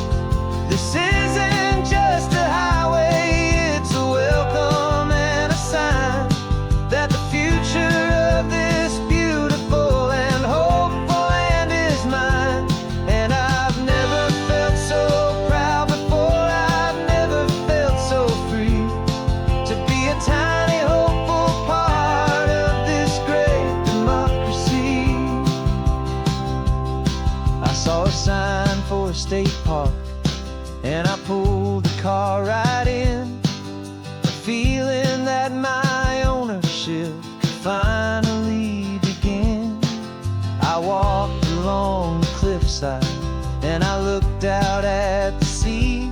Speaker 3: This isn't just a highway, it's a welcome and a sign that the future of this beautiful and hopeful land is mine. And I've never felt so proud before, I've never felt so free, to be a tiny hopeful part of this great democracy. I saw a sign for a state park, and I pulled the car right in, a feeling that my ownership could finally begin. I walked along the cliffside and I looked out at the sea,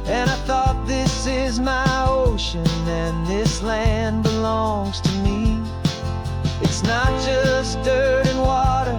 Speaker 3: and I thought, this is my ocean and this land belongs to me. It's not just dirt and water,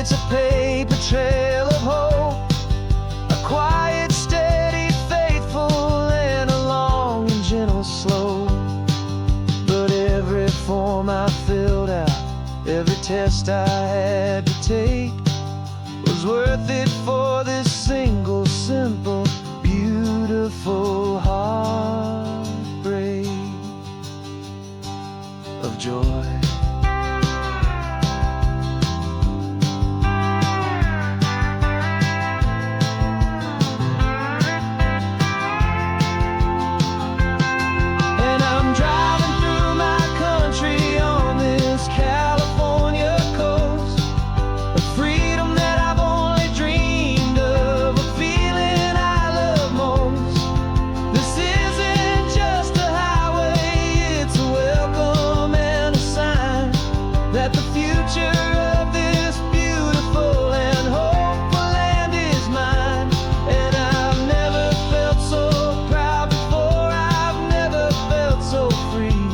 Speaker 2: It's a paper trail of hope, a quiet, steady, faithful, and a long and gentle slope. But every form I filled out, every test I had to take, was worth it for this single, simple, beautiful heartbreak of joy. And I'm driving through my country on this California coast, a freedom that I've only dreamed of, a feeling I love most. This isn't just a highway, it's a welcome and a sign that the future of this beautiful and hopeful land is mine. And I've never felt so proud before, I've never felt so free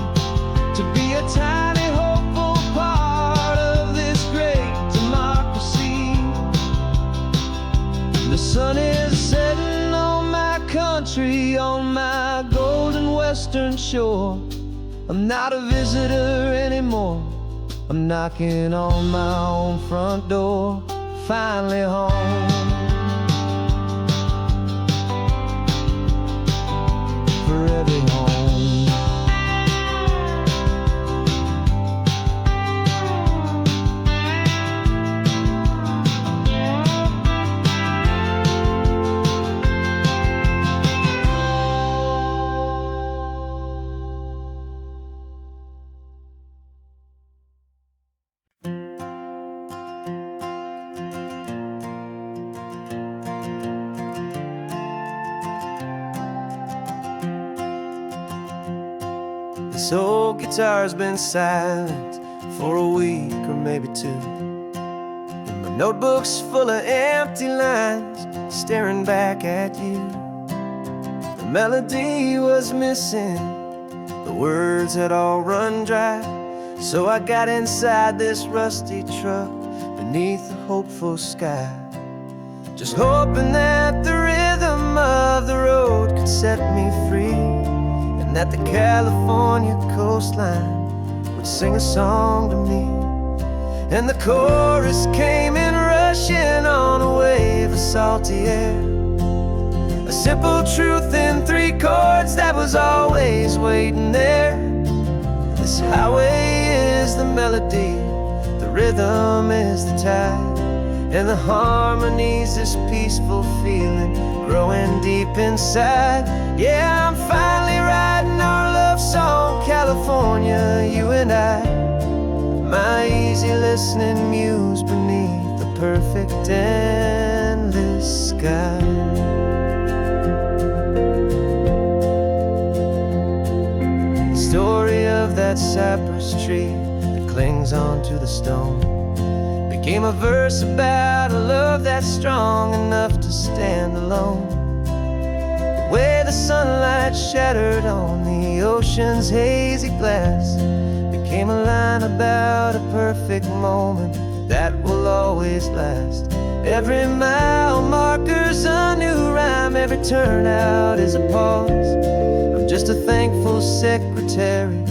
Speaker 2: to be a tiny hopeful part of this great democracy. The sun is setting on my country, on my golden western shore. I'm not a visitor anymore, I'm knocking on my own front door, finally home. Forever home.
Speaker 3: This old guitar's been silent for a week or maybe two, and my notebook's full of empty lines staring back at you. The melody was missing, the words had all run dry, so I got inside this rusty truck beneath the hopeful sky, just hoping that the rhythm of the road could set me free, and that the California coastline would sing a song to me. And the chorus came in rushing on a wave of salty air, a simple truth in 3 chords that was always waiting there. This highway is the melody, the rhythm is the tide, and the harmony's this peaceful feeling growing deep inside. Yeah, I'm finally writing our love song, California, you and I, my easy listening muse beneath the perfect endless sky. The story of that cypress tree that clings onto the stone became a verse about a love that's strong enough to stand alone. The way the sunlight shattered on the ocean's hazy glass became a line about a perfect moment that will always last. Every mile marker's a new rhyme, every turnout is a pause. I'm just a thankful secretary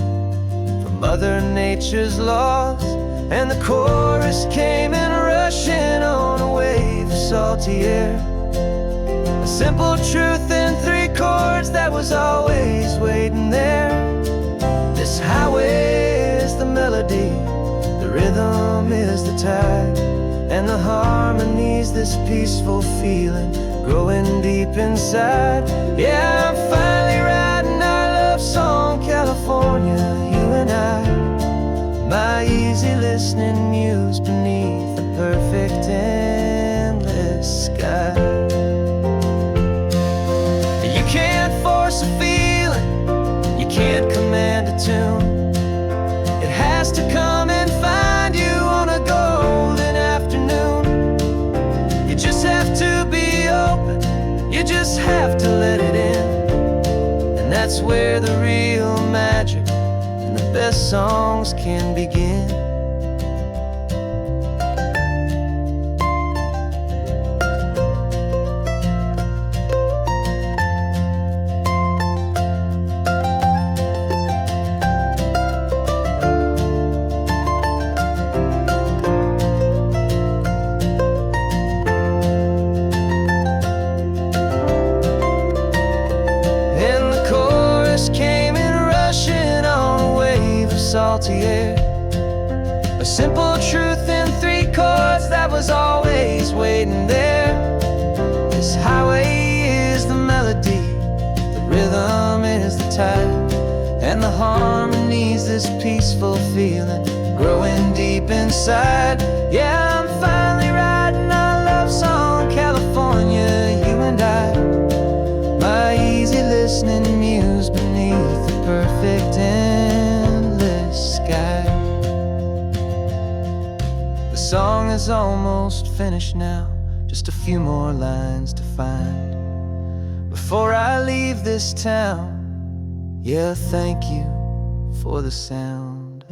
Speaker 3: for Mother Nature's laws. And the chorus came in rushing on a wave of salty air, a simple truth in 3 chords that was always waiting there. This highway is the melody, the rhythm is the tide, and the harmony's this peaceful feeling growing deep inside. Yeah, I'm finally writing our love song, California, you and I, my easy listening muse beneath the perfect endless sky. You can't force a feeling, you can't command a tune. It has to come and find you on a golden afternoon. You just have to be open, you just have to let it in, and that's where the real magic, the best songs can begin.
Speaker 1: salty air. A simple truth in 3 chords that was always waiting there. This highway is the melody, the rhythm is the tide, and the harmony's this peaceful feeling growing deep inside. Yeah, I'm finally writing our love song, California, you and I. My easy listening muse beneath the perfect endless sky. The song is almost finished now, just a few more lines to find before I leave this town. Yeah, thank you for the sound.